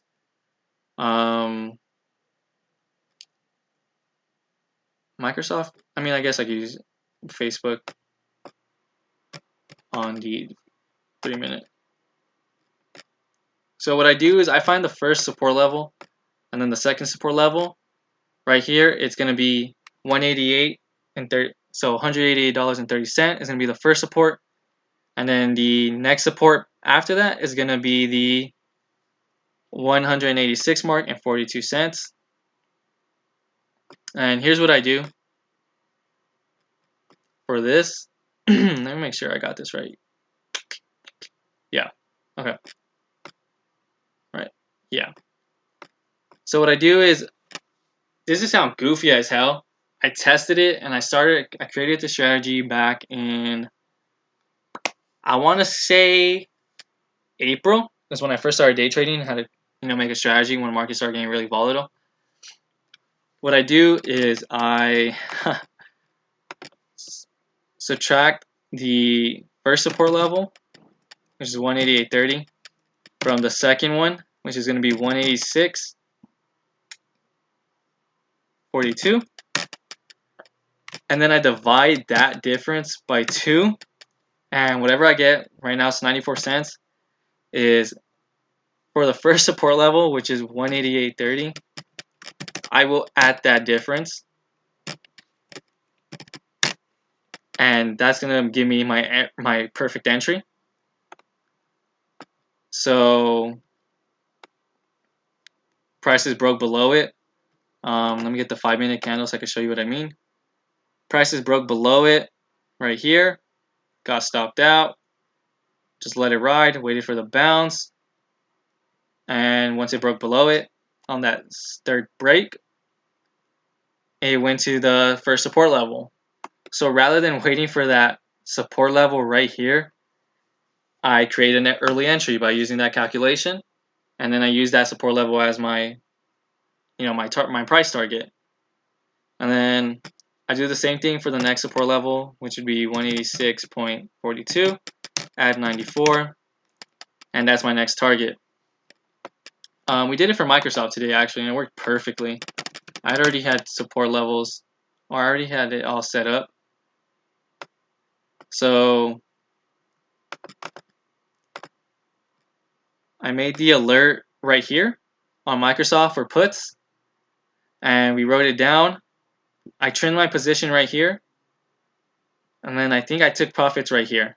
Microsoft, I guess I could use Facebook on the 3 minute. So what I do is I find the first support level and then the second support level. Right here, it's going to be 188 and 30. So $188.30 is going to be the first support, and then the next support after that is going to be the 186 mark and 42 cents. And here's what I do for this. Let me make sure I got this right. Yeah. Okay. Right. Yeah. So what I do is, this is sound goofy as hell. I tested it and I created the strategy back in, I want to say April. That's when I first started day trading, how to make a strategy when markets start getting really volatile. What I do is I subtract the first support level, which is 188.30, from the second one, which is going to be 186.42, and then I divide that difference by 2, and whatever I get, right now it's 94 cents, is for the first support level, which is 188.30. I will add that difference, and that's gonna give me my perfect entry. So prices broke below it. Let me get the 5-minute candle so I can show you what I mean. Prices broke below it right here, got stopped out, just let it ride, waited for the bounce, and once it broke below it on that third break, it went to the first support level. So rather than waiting for that support level right here, I created an early entry by using that calculation, and then I use that support level as my, my price target. And then I do the same thing for the next support level, which would be 186.42, add 94, and that's my next target. We did it for Microsoft today actually, and it worked perfectly. I had already had support levels, or I already had it all set up. So I made the alert right here on Microsoft for puts, and we wrote it down. I trimmed my position right here, and then I think I took profits right here,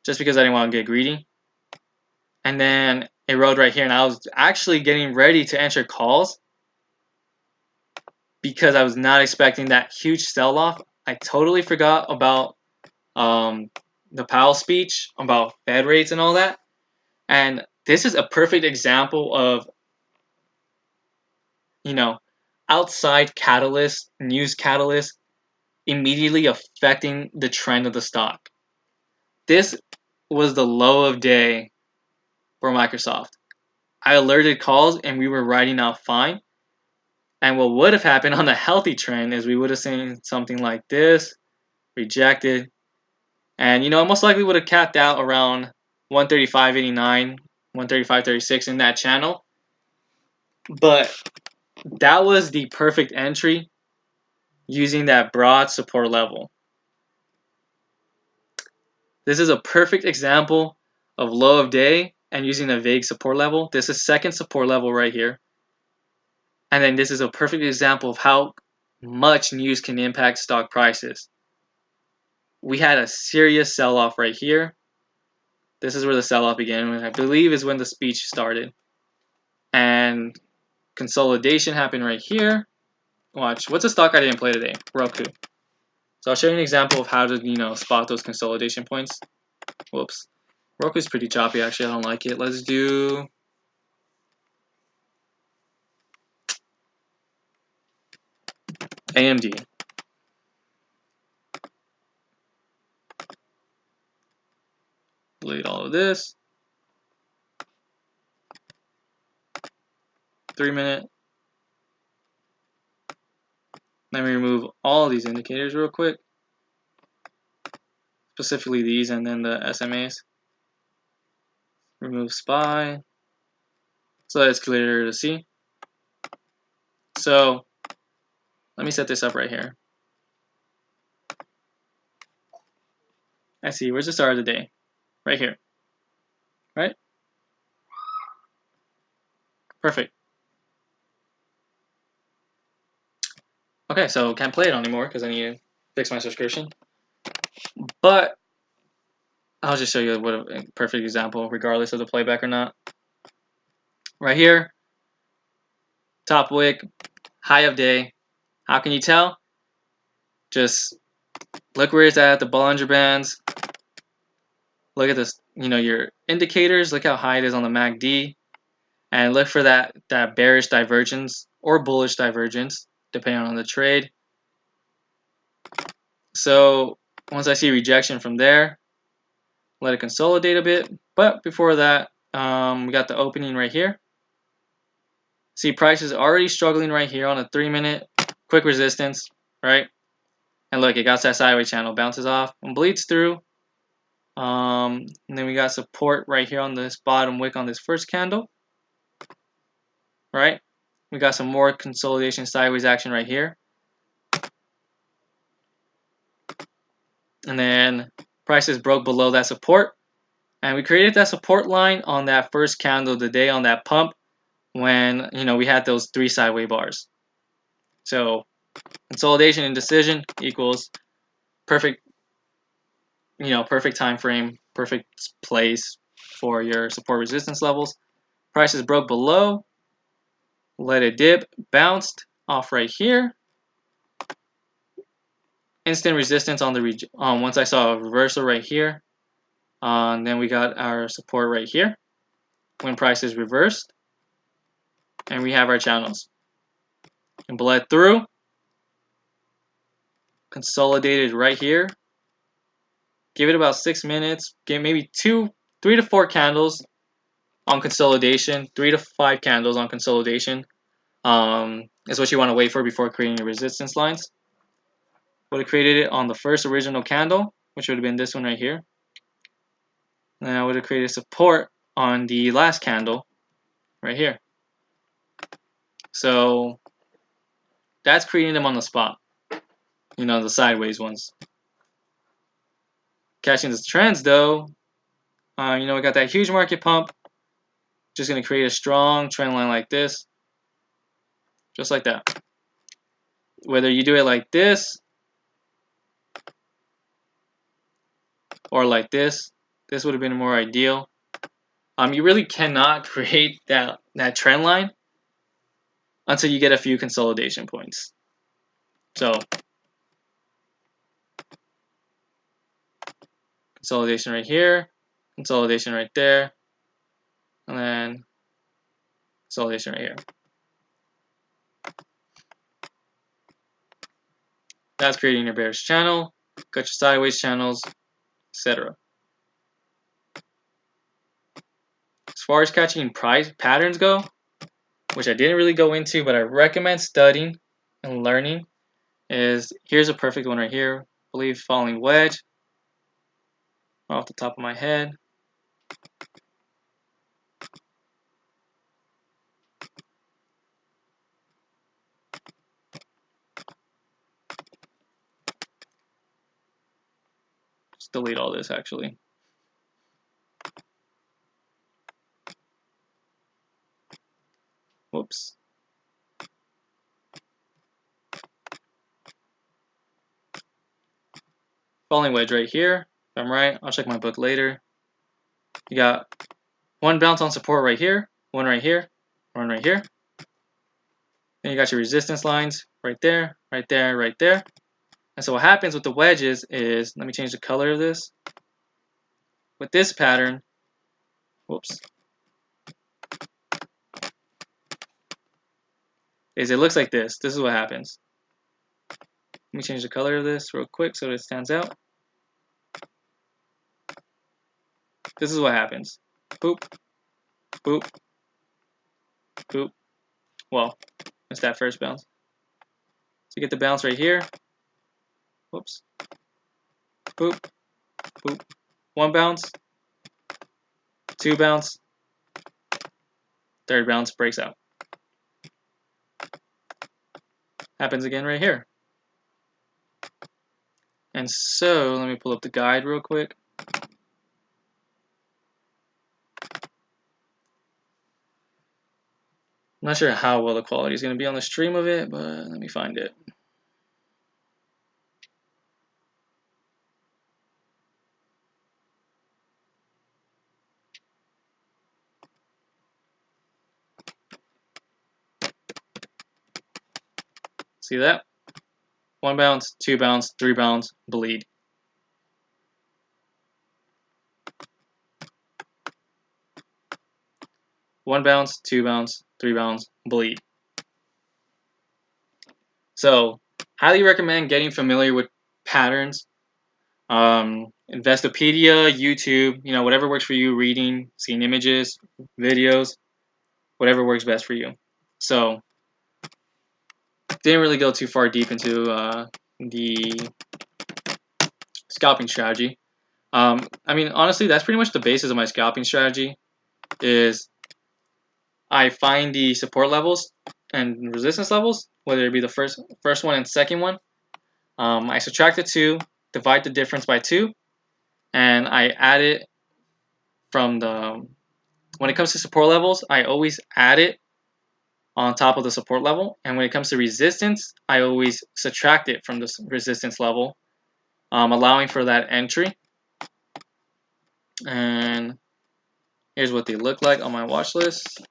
just because I didn't want to get greedy. And then it rode right here, and I was actually getting ready to enter calls because I was not expecting that huge sell-off. I totally forgot about the Powell speech about Fed rates and all that. And this is a perfect example of, outside catalyst, news catalyst, immediately affecting the trend of the stock. This was the low of day for Microsoft. I alerted calls and we were riding out fine. And what would have happened on a healthy trend is we would have seen something like this, rejected, and most likely would have capped out around 135.89, 135.36 in that channel. But that was the perfect entry using that broad support level. This is a perfect example of low of day and using a vague support level. This is second support level right here. And then this is a perfect example of how much news can impact stock prices. We had a serious sell-off right here. This is where the sell-off began, which I believe is when the speech started. And consolidation happened right here. Watch, what's a stock I didn't play today? Roku. So I'll show you an example of how to, spot those consolidation points. Whoops. Roku's pretty choppy, actually. I don't like it. Let's do AMD. Delete all of this. 3-minute. Let me remove all these indicators real quick. Specifically these and then the SMAs. Remove SPY. So that it's clearer to see. So let me set this up right here. I see. Where's the start of the day? Right here. Right? Perfect. Okay, so can't play it anymore because I need to fix my subscription. But I'll just show you what a perfect example, regardless of the playback or not. Right here, top wick, high of day. How can you tell? Just look where it's at the Bollinger Bands. Look at this, your indicators. Look how high it is on the MACD. And look for that bearish divergence or bullish divergence, depending on the trade. So once I see rejection from there, let it consolidate a bit. But before that, we got the opening right here. See, price is already struggling right here on a 3-minute. Quick resistance, right? And look, it got that sideways channel, bounces off and bleeds through. And then we got support right here on this bottom wick on this first candle, right? We got some more consolidation sideways action right here. And then prices broke below that support. And we created that support line on that first candle of the day on that pump when, we had those 3 sideways bars. So consolidation and decision equals perfect, perfect time frame, perfect place for your support resistance levels. Prices broke below, let it dip, bounced off right here. Instant resistance on the once I saw a reversal right here. And then we got our support right here when price is reversed, and we have our channels. And bled through, consolidated right here. Give it about 6 minutes. Get maybe 3 to 4 candles on consolidation. 3 to 5 candles on consolidation is what you want to wait for before creating your resistance lines. Would have created it on the first original candle, which would have been this one right here. And I would have created support on the last candle right here. So that's creating them on the spot. The sideways ones. Catching the trends though, we got that huge market pump. Just going to create a strong trend line like this. Just like that. Whether you do it like this or like this would have been more ideal. You really cannot create that trend line until you get a few consolidation points. So consolidation right here, consolidation right there, and then consolidation right here. That's creating your bearish channel, got your sideways channels, etc. As far as catching price patterns go, which I didn't really go into, but I recommend studying and learning, is here's a perfect one right here. I believe falling wedge off the top of my head. Just delete all this actually. Whoops. Falling wedge right here. If I'm right, I'll check my book later. You got one bounce on support right here, one right here, one right here. Then you got your resistance lines right there, right there, right there. And so what happens with the wedges is, let me change the color of this. With this pattern, whoops, is it looks like this. This is what happens. Let me change the color of this real quick so it stands out. This is what happens. Boop, boop, boop. Well, it's that first bounce. So you get the bounce right here. Whoops. Boop, boop. One bounce, two bounce, third bounce, breaks out. Happens again right here. And so, let me pull up the guide real quick. I'm not sure how well the quality is going to be on the stream of it, but let me find it. See that? One bounce, two bounce, three bounce, bleed. One bounce, two bounce, three bounce, bleed. So, highly recommend getting familiar with patterns. Investopedia, YouTube, whatever works for you, reading, seeing images, videos, whatever works best for you. So, didn't really go too far deep into the scalping strategy. Honestly, that's pretty much the basis of my scalping strategy. Is I find the support levels and resistance levels, whether it be the first one and second one. I subtract the two, divide the difference by 2, and I add it from the. When it comes to support levels, I always add it on top of the support level, and when it comes to resistance, I always subtract it from the resistance level. allowing for that entry. And here's what they look like on my watch list.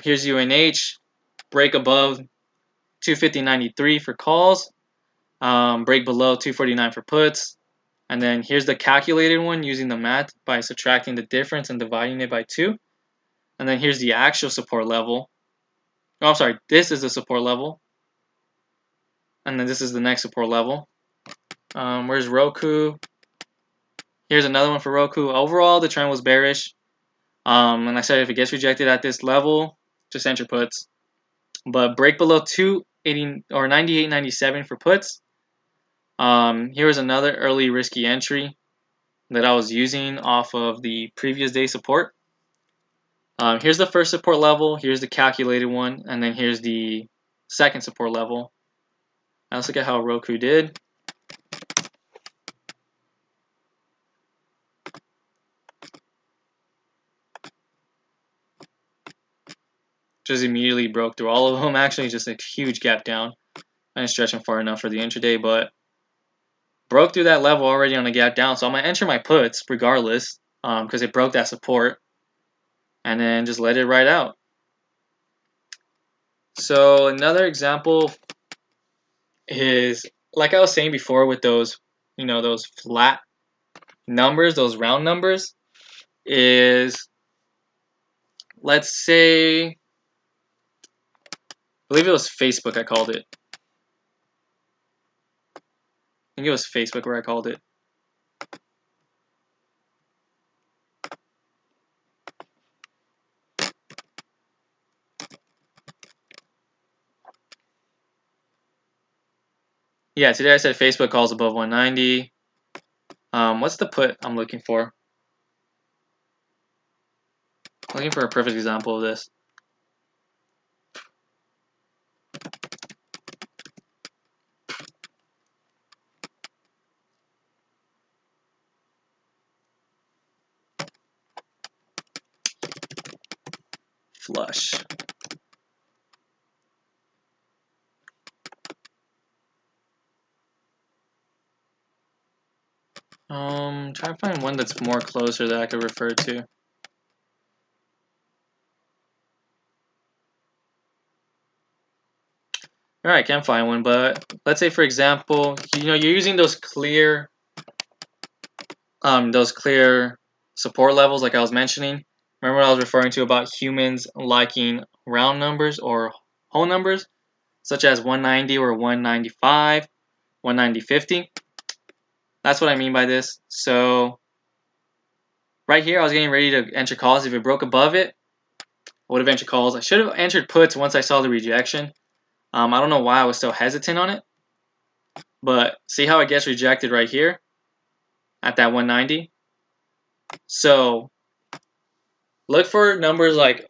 Here's UNH, break above 250.93 for calls, break below 249 for puts. And then here's the calculated one using the math by subtracting the difference and dividing it by 2. And then here's the actual support level. Oh, I'm sorry, this is the support level. And then this is the next support level. Where's Roku? Here's another one for Roku. Overall, the trend was bearish. And I said if it gets rejected at this level, just enter puts. But break below 280 or 98.97 for puts. Here was another early risky entry that I was using off of the previous day support. Here's the first support level, here's the calculated one, and then here's the second support level. Now let's look at how Roku did. Just immediately broke through all of them. Actually, just a huge gap down. I didn't stretch them far enough for the intraday, but broke through that level already on a gap down. So I'm going to enter my puts regardless because it broke that support and then just let it ride out. So another example is, like I was saying before with those, those flat numbers, those round numbers, is, let's say, I believe it was Facebook I called it. I think it was Facebook where I called it. Yeah, today I said Facebook calls above 190. What's the put I'm looking for? I'm looking for a perfect example of this. Flush. Try to find one that's more closer that I could refer to. Alright, can't find one, but let's say for example, you're using those clear support levels like I was mentioning. Remember what I was referring to about humans liking round numbers or whole numbers, such as 190 or 195, 190.50. That's what I mean by this. So right here, I was getting ready to enter calls. If it broke above it, I would have entered calls. I should have entered puts once I saw the rejection. I don't know why I was so hesitant on it, but see how it gets rejected right here at that 190. So look for numbers like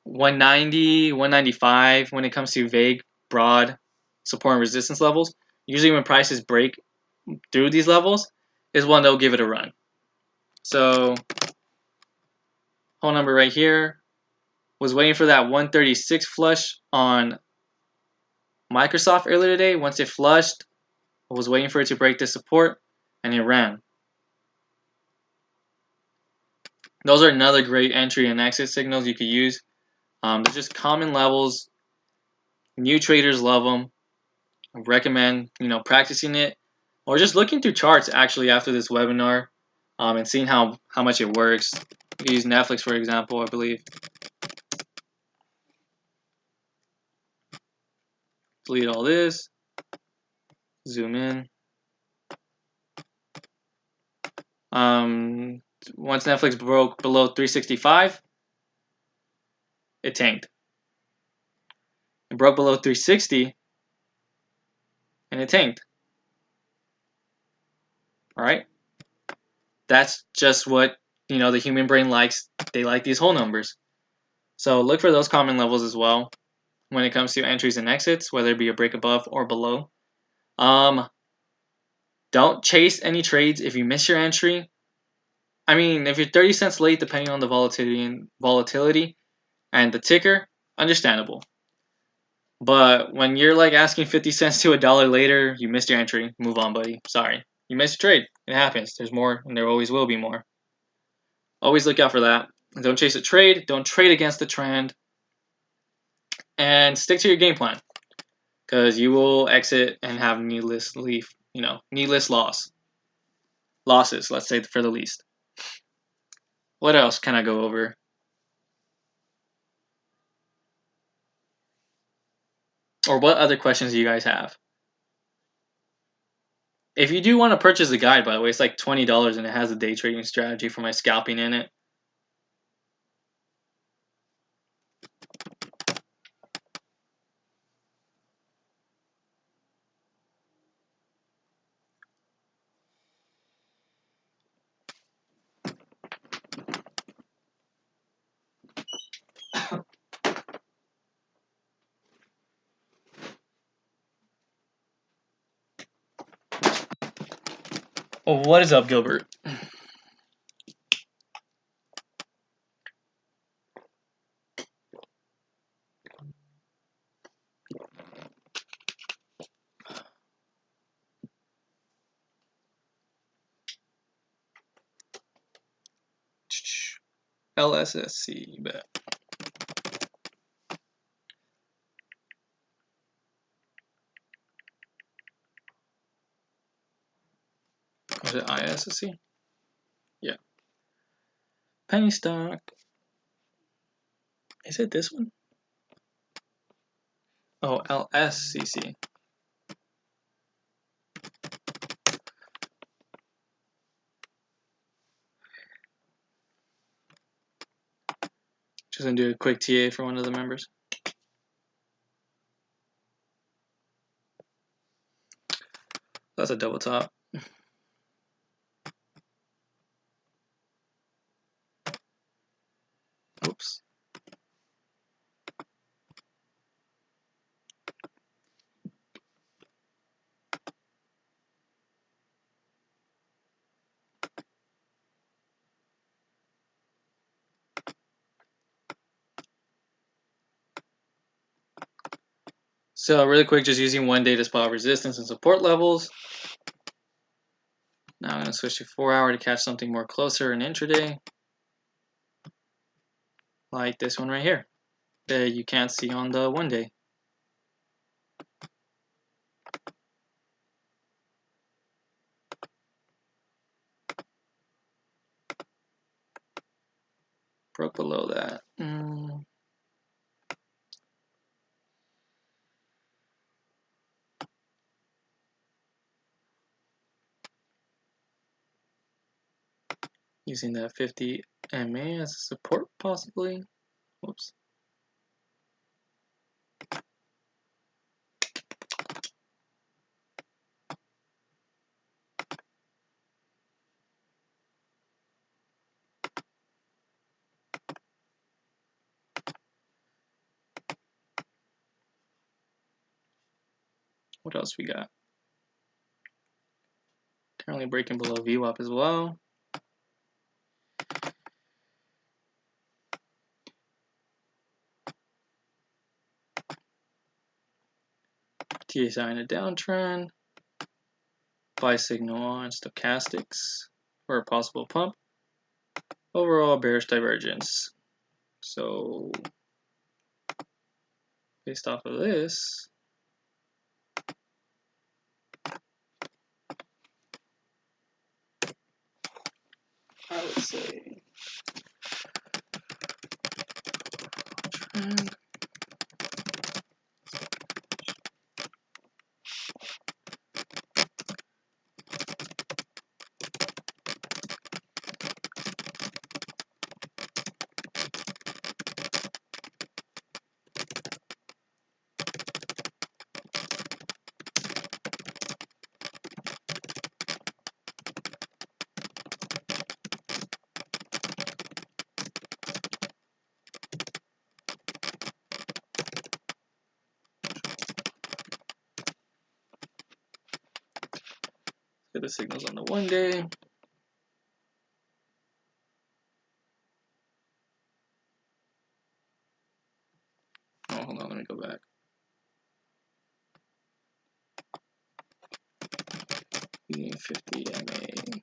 190, 195 when it comes to vague, broad support and resistance levels. Usually when prices break through these levels is when they'll give it a run. So whole number right here was waiting for that 136 flush on Microsoft earlier today. Once it flushed, I was waiting for it to break the support and it ran. Those are another great entry and exit signals you could use. They're just common levels. New traders love them. I recommend practicing it or just looking through charts actually after this webinar and seeing how much it works. You can use Netflix for example, I believe. Delete all this. Zoom in. Once Netflix broke below 365, it tanked. It broke below 360 and it tanked. All right, that's just what the human brain likes. They like these whole numbers. So look for those common levels as well when it comes to entries and exits, whether it be a break above or below. Don't chase any trades if you miss your entry. I mean, if you're 30 cents late, depending on the volatility, And the ticker, understandable. But when you're like asking 50 cents to $1 later, you missed your entry. Move on, buddy. Sorry. You missed your trade. It happens. There's more, and there always will be more. Always look out for that. Don't chase a trade. Don't trade against the trend. And stick to your game plan, because you will exit and have needless losses, let's say, for the least. What else can I go over? Or what other questions do you guys have? If you do want to purchase the guide, by the way, it's like $20 and it has a day trading strategy for my scalping in it. Well, what is up, Gilbert? LSSC, bet. Was it ISSC? Yeah. Penny stock. Is it this one? Oh, LSCC. Just gonna do a quick TA for one of the members. That's a double top. Oops. So really quick, just using one day to spot resistance and support levels. Now I'm gonna switch to 4 hour to catch something more closer in intraday, like this one right here that you can't see on the 1 day. Broke below that. Using that 50 MA as a support, possibly. Whoops. What else we got? Currently breaking below VWAP as well. TSI in a downtrend. Buy signal on stochastics for a possible pump. Overall bearish divergence. So based off of this, I would say trend. Get the signals on the 1 day. hold on, let me go back. Using 50 MA.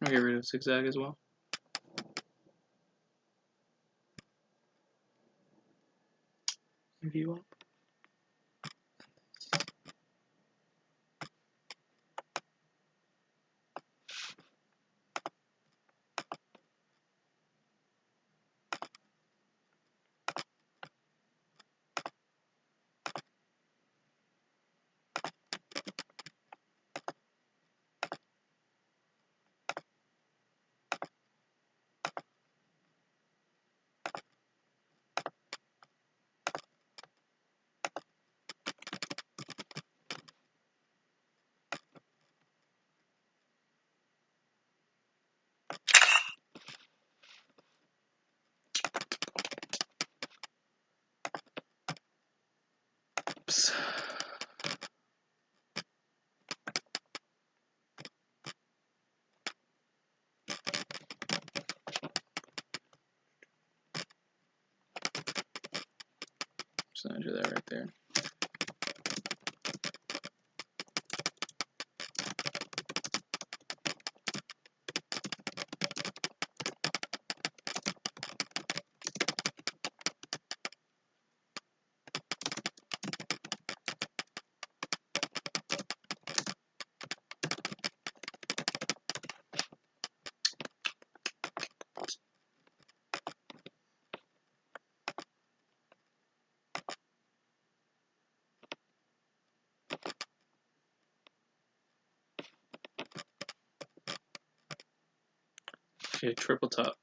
I'll get rid of zigzag as well. VWAP. Oops. Just enter that right there. Okay, triple top.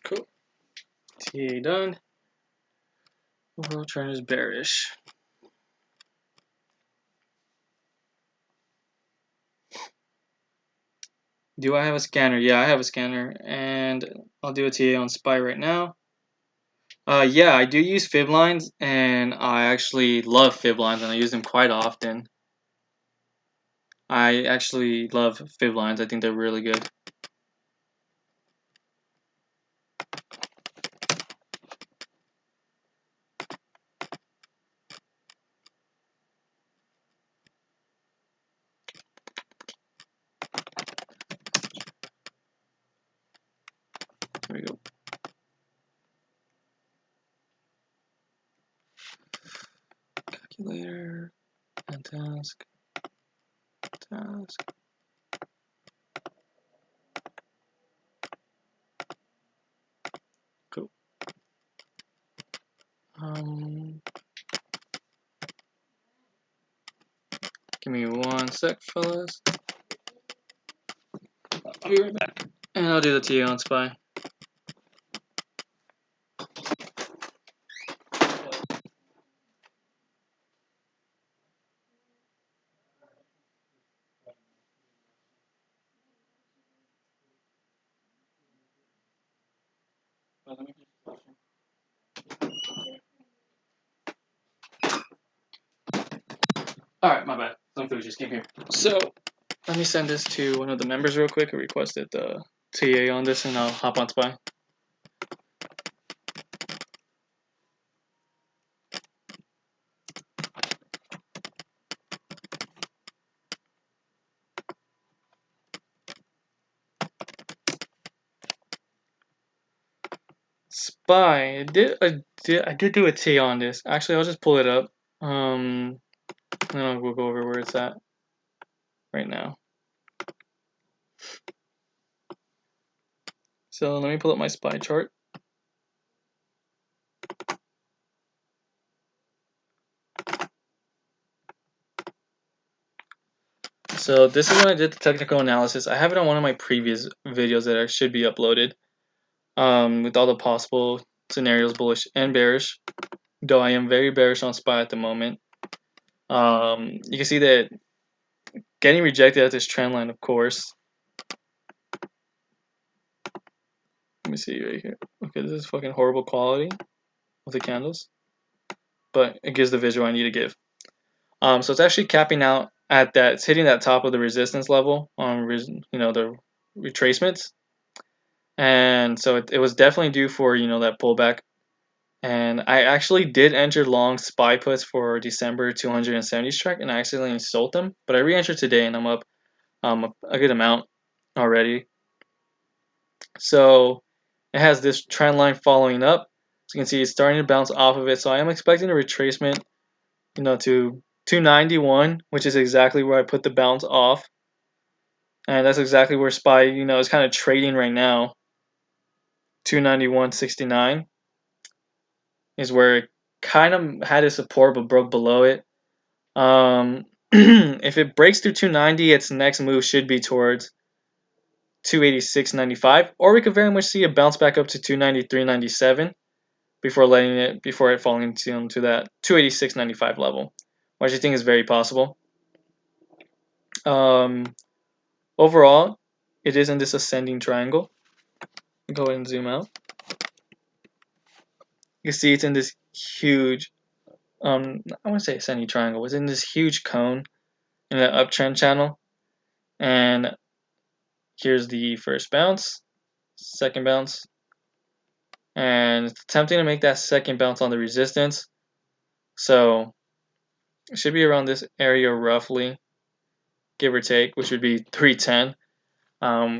Cool. TA done. Overall trend is bearish. Do I have a scanner? Yeah, I have a scanner, and I'll do a TA on SPY right now. Yeah, I do use fib lines, and I actually love fib lines, and I use them quite often. I actually love fib lines. I think they're really good. There we go. Calculator and task. Cool. Give me 1 sec, fellas. I'll be right back. And I'll do the TA on SPY. Alright, my bad. Some food just came here. So, let me send this to one of the members real quick who requested the TA on this, and I'll hop on SPY. SPY, I did do a TA on this. Actually, I'll just pull it up. And then we'll go over where it's at right now. So let me pull up my SPY chart. So this is when I did the technical analysis. I have it on one of my previous videos that should be uploaded, with all the possible scenarios, bullish and bearish. Though I am very bearish on SPY at the moment. You can see that getting rejected at this trend line, of course. Let me see right here. Okay, this is fucking horrible quality of the candles, but it gives the visual I need to give. So it's actually capping out at that. It's hitting that top of the resistance level on the retracements, and so it was definitely due for that pullback. And I actually did enter long SPY puts for December 270 strike, and I accidentally sold them. But I re-entered today, and I'm up a good amount already. So it has this trend line following up. So you can see it's starting to bounce off of it. So I am expecting a retracement, to 291, which is exactly where I put the bounce off. And that's exactly where SPY, is kind of trading right now. 291.69 is where it kind of had its support but broke below it. If it breaks through 290, its next move should be towards 286.95, or we could very much see a bounce back up to 293.97 before it falling into that 286.95 level, which I think is very possible. Overall, it is in this ascending triangle. Go ahead and zoom out. You can see it's in this huge, I want to say ascending triangle. It's in this huge cone in the uptrend channel. And here's the first bounce, second bounce, and it's attempting to make that second bounce on the resistance. So it should be around this area roughly, give or take, which would be 310.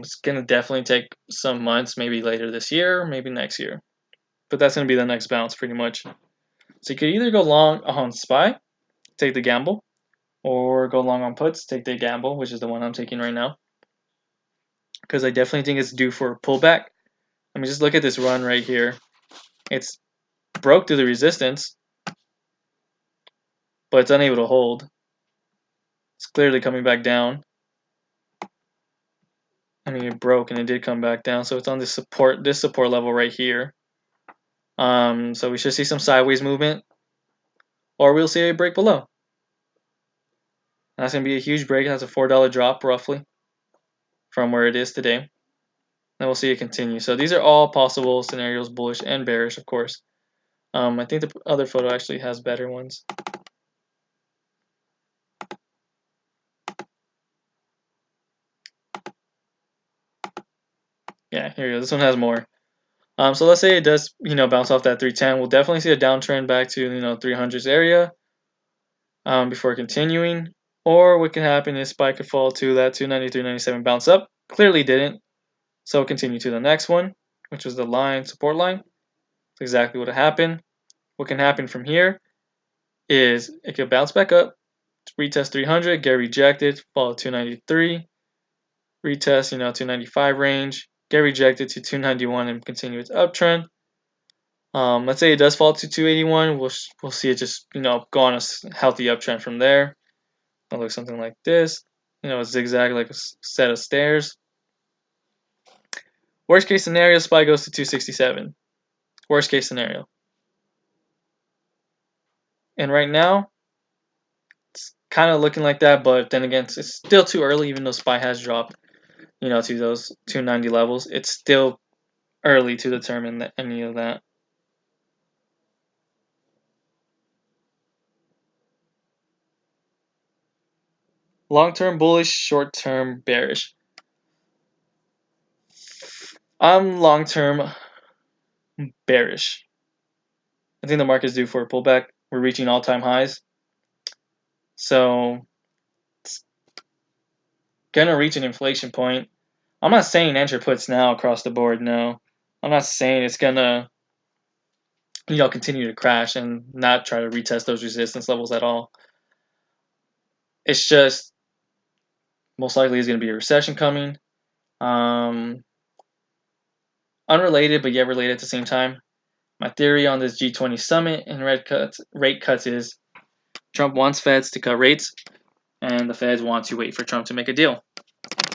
It's going to definitely take some months, maybe later this year, maybe next year. But that's going to be the next bounce pretty much. So you could either go long on SPY, take the gamble, or go long on puts, take the gamble, which is the one I'm taking right now. Because I definitely think it's due for a pullback. I mean, just look at this run right here. It's broke through the resistance, but it's unable to hold. It's clearly coming back down. I mean, it broke and it did come back down, so it's on this support level right here. So we should see some sideways movement, or we'll see a break below. That's gonna be a huge break. That's a $4 drop roughly from where it is today. Then we'll see it continue. So these are all possible scenarios, bullish and bearish, of course. I think the other photo actually has better ones. Yeah, here you go. This one has more. So let's say it does, bounce off that 310. We'll definitely see a downtrend back to, 300s area before continuing. Or what can happen is SPY could fall to that 293.97 bounce up. Clearly didn't. So we'll continue to the next one, which was the support line. That's exactly what happened. What can happen from here is it could bounce back up, retest 300, get rejected, fall to 293, retest, 295 range, get rejected to 291 and continue its uptrend. Let's say it does fall to 281, we'll see it just go on a healthy uptrend from there. It'll look something like this, a zigzag like a set of stairs. Worst case scenario, SPY goes to 267. Worst case scenario. And right now, it's kind of looking like that, but then again, it's still too early, even though SPY has dropped, to those 290 levels. It's still early to determine any of that. Long-term bullish, short-term bearish. I'm long-term bearish. I think the market is due for a pullback. We're reaching all-time highs. So it's gonna reach an inflection point. I'm not saying enter puts now across the board, no. I'm not saying it's gonna continue to crash and not try to retest those resistance levels at all. It's just most likely is gonna be a recession coming. Unrelated but yet related at the same time. My theory on this G20 summit and rate cuts is Trump wants Feds to cut rates, and the Feds want to wait for Trump to make a deal.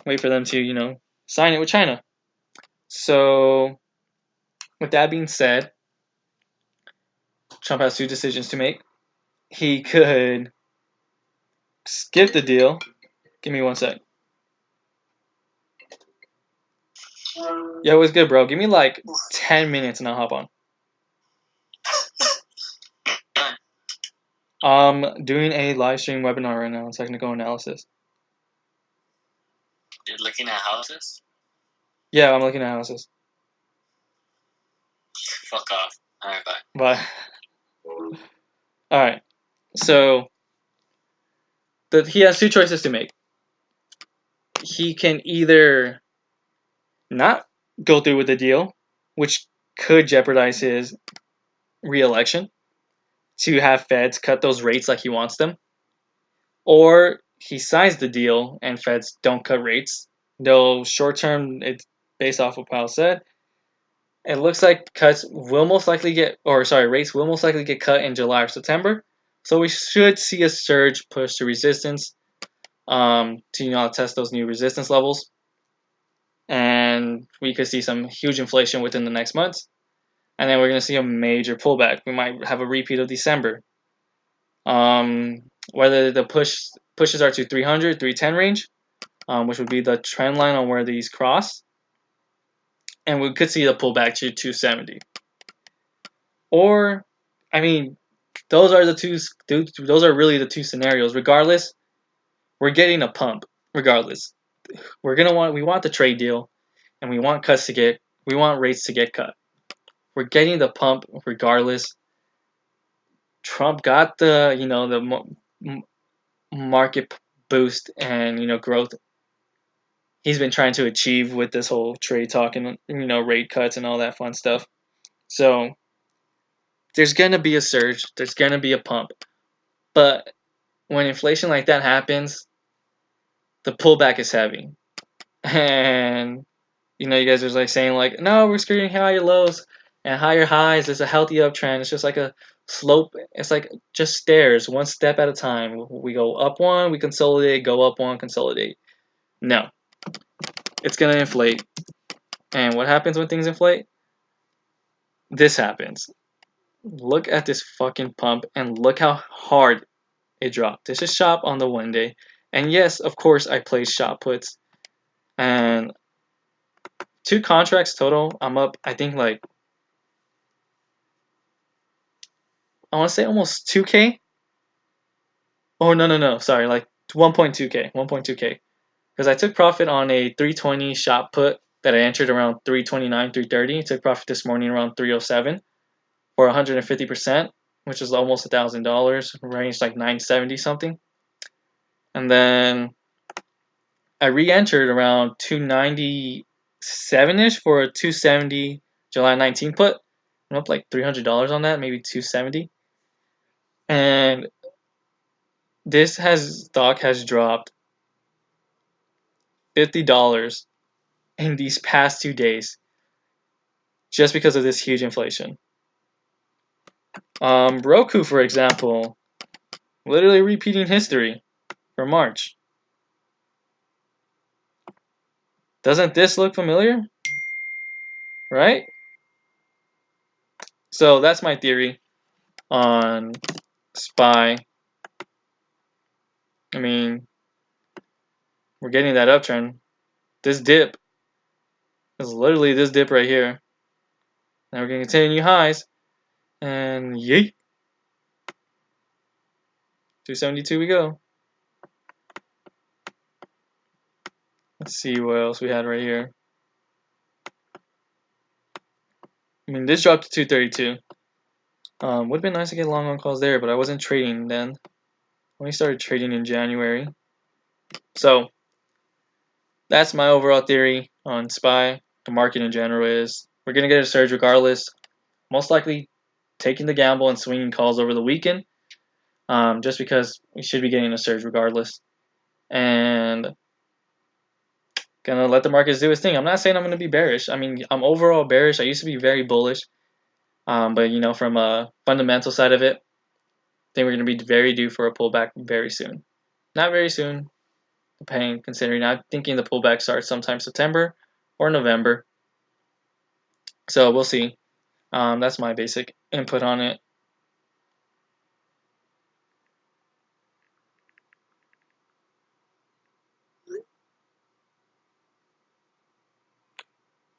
Wait for them to, sign it with China. So, with that being said, Trump has two decisions to make. He could skip the deal. Give me 1 sec. Yo, what's good, bro? Give me like 10 minutes and I'll hop on. Doing a live stream webinar right now on technical analysis. You're looking at houses? Yeah, I'm looking at houses. Fuck off. Alright, bye. Bye. Alright. So, he has two choices to make. He can either not go through with the deal, which could jeopardize his re-election, to have Feds cut those rates like he wants them, or he signs the deal and Feds don't cut rates. Though short term, it's based off of Powell said, it looks like rates will most likely get cut in July or September. So we should see a surge push to resistance, to test those new resistance levels, and we could see some huge inflation within the next months, and then we're going to see a major pullback. We might have a repeat of December. Whether the pushes are to 300, 310 range, which would be the trend line on where these cross, and we could see the pullback to 270. Or, I mean, those are really the two scenarios. Regardless, we're getting a pump. Regardless, we want the trade deal, and we want rates to get cut. We're getting the pump regardless. Trump got the market boost and growth he's been trying to achieve with this whole trade talk and rate cuts and all that fun stuff. So there's gonna be a surge, there's gonna be a pump, but when inflation like that happens, the pullback is heavy, and you guys are like saying like, no, we're skirting higher lows and higher highs. There's a healthy uptrend. It's just like a slope. It's like just stairs, one step at a time. We go up one, we consolidate, go up one, consolidate. No, it's gonna inflate. And what happens when things inflate? This happens. Look at this fucking pump and look how hard it dropped. This is shop on the 1 day. And yes, of course, I placed shop puts. And 2 contracts total, I'm up, I think like, I want to say almost 2K. Oh, no, sorry, like 1.2K, 1.2K. Because I took profit on a 320 shop put that I entered around 329, 330. Took profit this morning around 307 for 150%, which is almost $1,000, range like 970 something. And then I re-entered around 297-ish for a 270 July 19 put. I'm up like $300 on that, maybe 270. And this stock has dropped $50 in these past 2 days just because of this huge inflation. Roku, for example, literally repeating history for March. Doesn't this look familiar? Right? So that's my theory on SPY. I mean, we're getting that uptrend. This dip is literally this dip right here. Now we're going to continue new highs. And yeet. 272 we go. Let's see what else we had right here. I mean, this dropped to 232. Would have been nice to get long on calls there, but I wasn't trading then. Only started trading in January. So that's my overall theory on SPY. The market in general is we're gonna get a surge regardless. Most likely taking the gamble and swinging calls over the weekend, just because we should be getting a surge regardless. And gonna let the markets do its thing. I'm not saying I'm gonna be bearish. I mean, I'm overall bearish. I used to be very bullish, but you know, from a fundamental side of it, I think we're gonna be very due for a pullback very soon. Not very soon, depending considering I'm thinking the pullback starts sometime September or November. So we'll see. That's my basic input on it.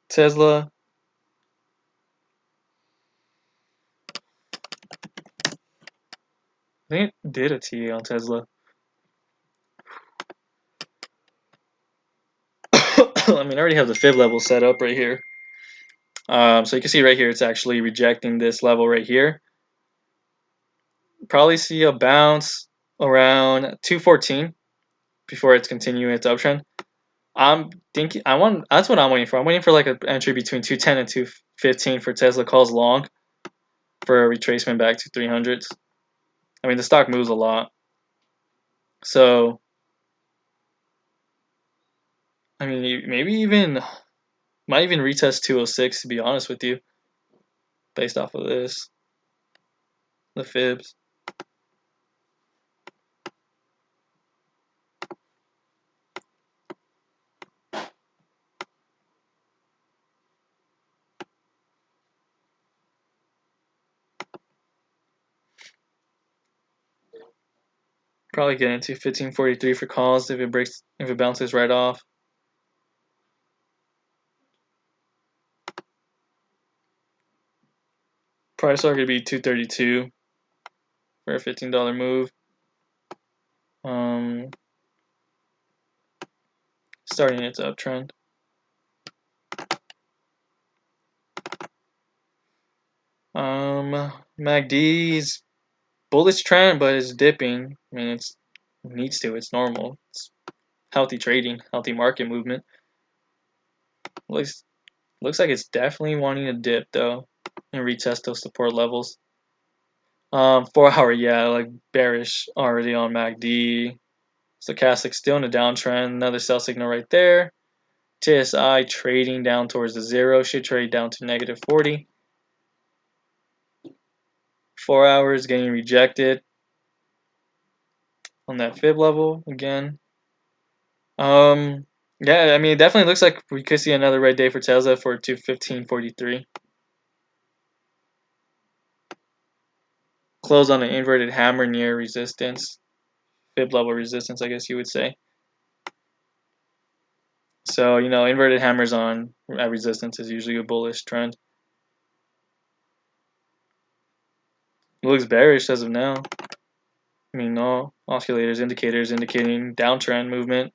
Tesla. I think it did a TA on Tesla. I mean, I already have the fib level set up right here. So you can see right here, it's actually rejecting this level right here. Probably see a bounce around 214 before it's continuing its uptrend. I'm thinking that's what I'm waiting for. I'm waiting for like an entry between 210 and 215 for Tesla calls long for a retracement back to 300s. I mean, the stock moves a lot. So, I mean, maybe even might even retest 206 to be honest with you, based off of this, the fibs. Probably get into 1543 for calls if it bounces right off. Price target to be 232 for a $15 move. Starting its uptrend. MACD's bullish trend, but it's dipping. I mean, it needs to. It's normal. It's healthy trading, healthy market movement. Looks like it's definitely wanting to dip though and retest those support levels. 4-hour, yeah, like bearish already on MACD. Stochastic still in a downtrend. Another sell signal right there. TSI trading down towards the zero. Should trade down to negative 40. 4 hours getting rejected on that fib level again. Yeah, I mean, it definitely looks like we could see another red day for Tesla for 215.43. Close on an inverted hammer near resistance, fib level resistance, I guess you would say. So, you know, inverted hammers on at resistance is usually a bullish trend. It looks bearish as of now. I mean, no oscillators, indicators indicating downtrend movement.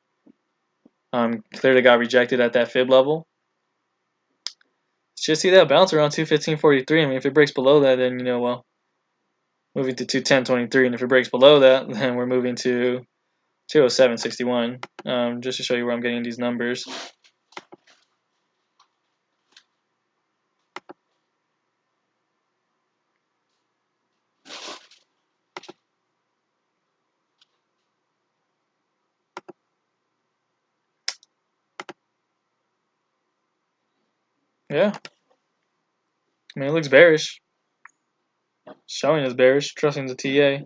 Clearly got rejected at that fib level. Should see that bounce around 215.43. I mean, if it breaks below that, then, you know, well, moving to 210.23. And if it breaks below that, then we're moving to 207.61. Just to show you where I'm getting these numbers. Yeah. I mean, it looks bearish. Showing is bearish, trusting the TA.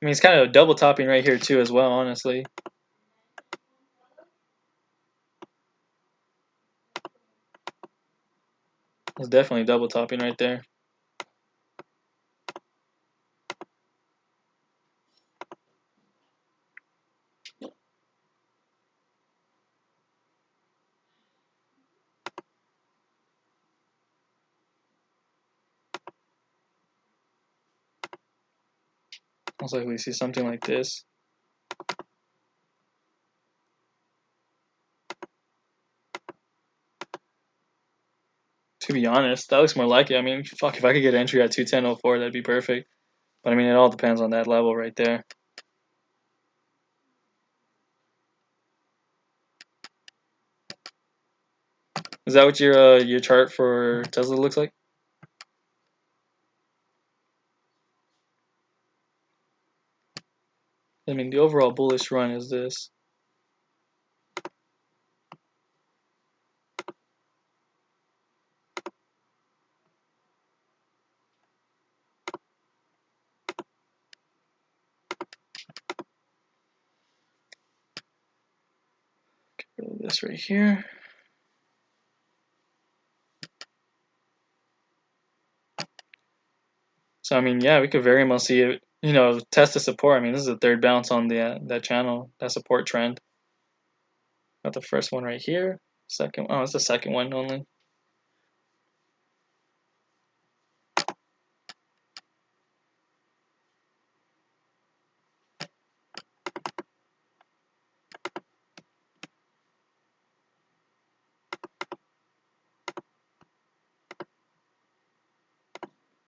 I mean, it's kind of double topping right here too as well, honestly. It's definitely double topping right there. Most likely see something like this. To be honest, that looks more like it. I mean, fuck, if I could get an entry at 210.04, that'd be perfect. But I mean, it all depends on that level right there. Is that what your chart for Tesla looks like? I mean, the overall bullish run is this. Get rid of this right here. So I mean, yeah, we could very much see it. You know, test the support. I mean, this is the third bounce on the that channel, that support trend. Got the first one right here. Second, oh, it's the second one only.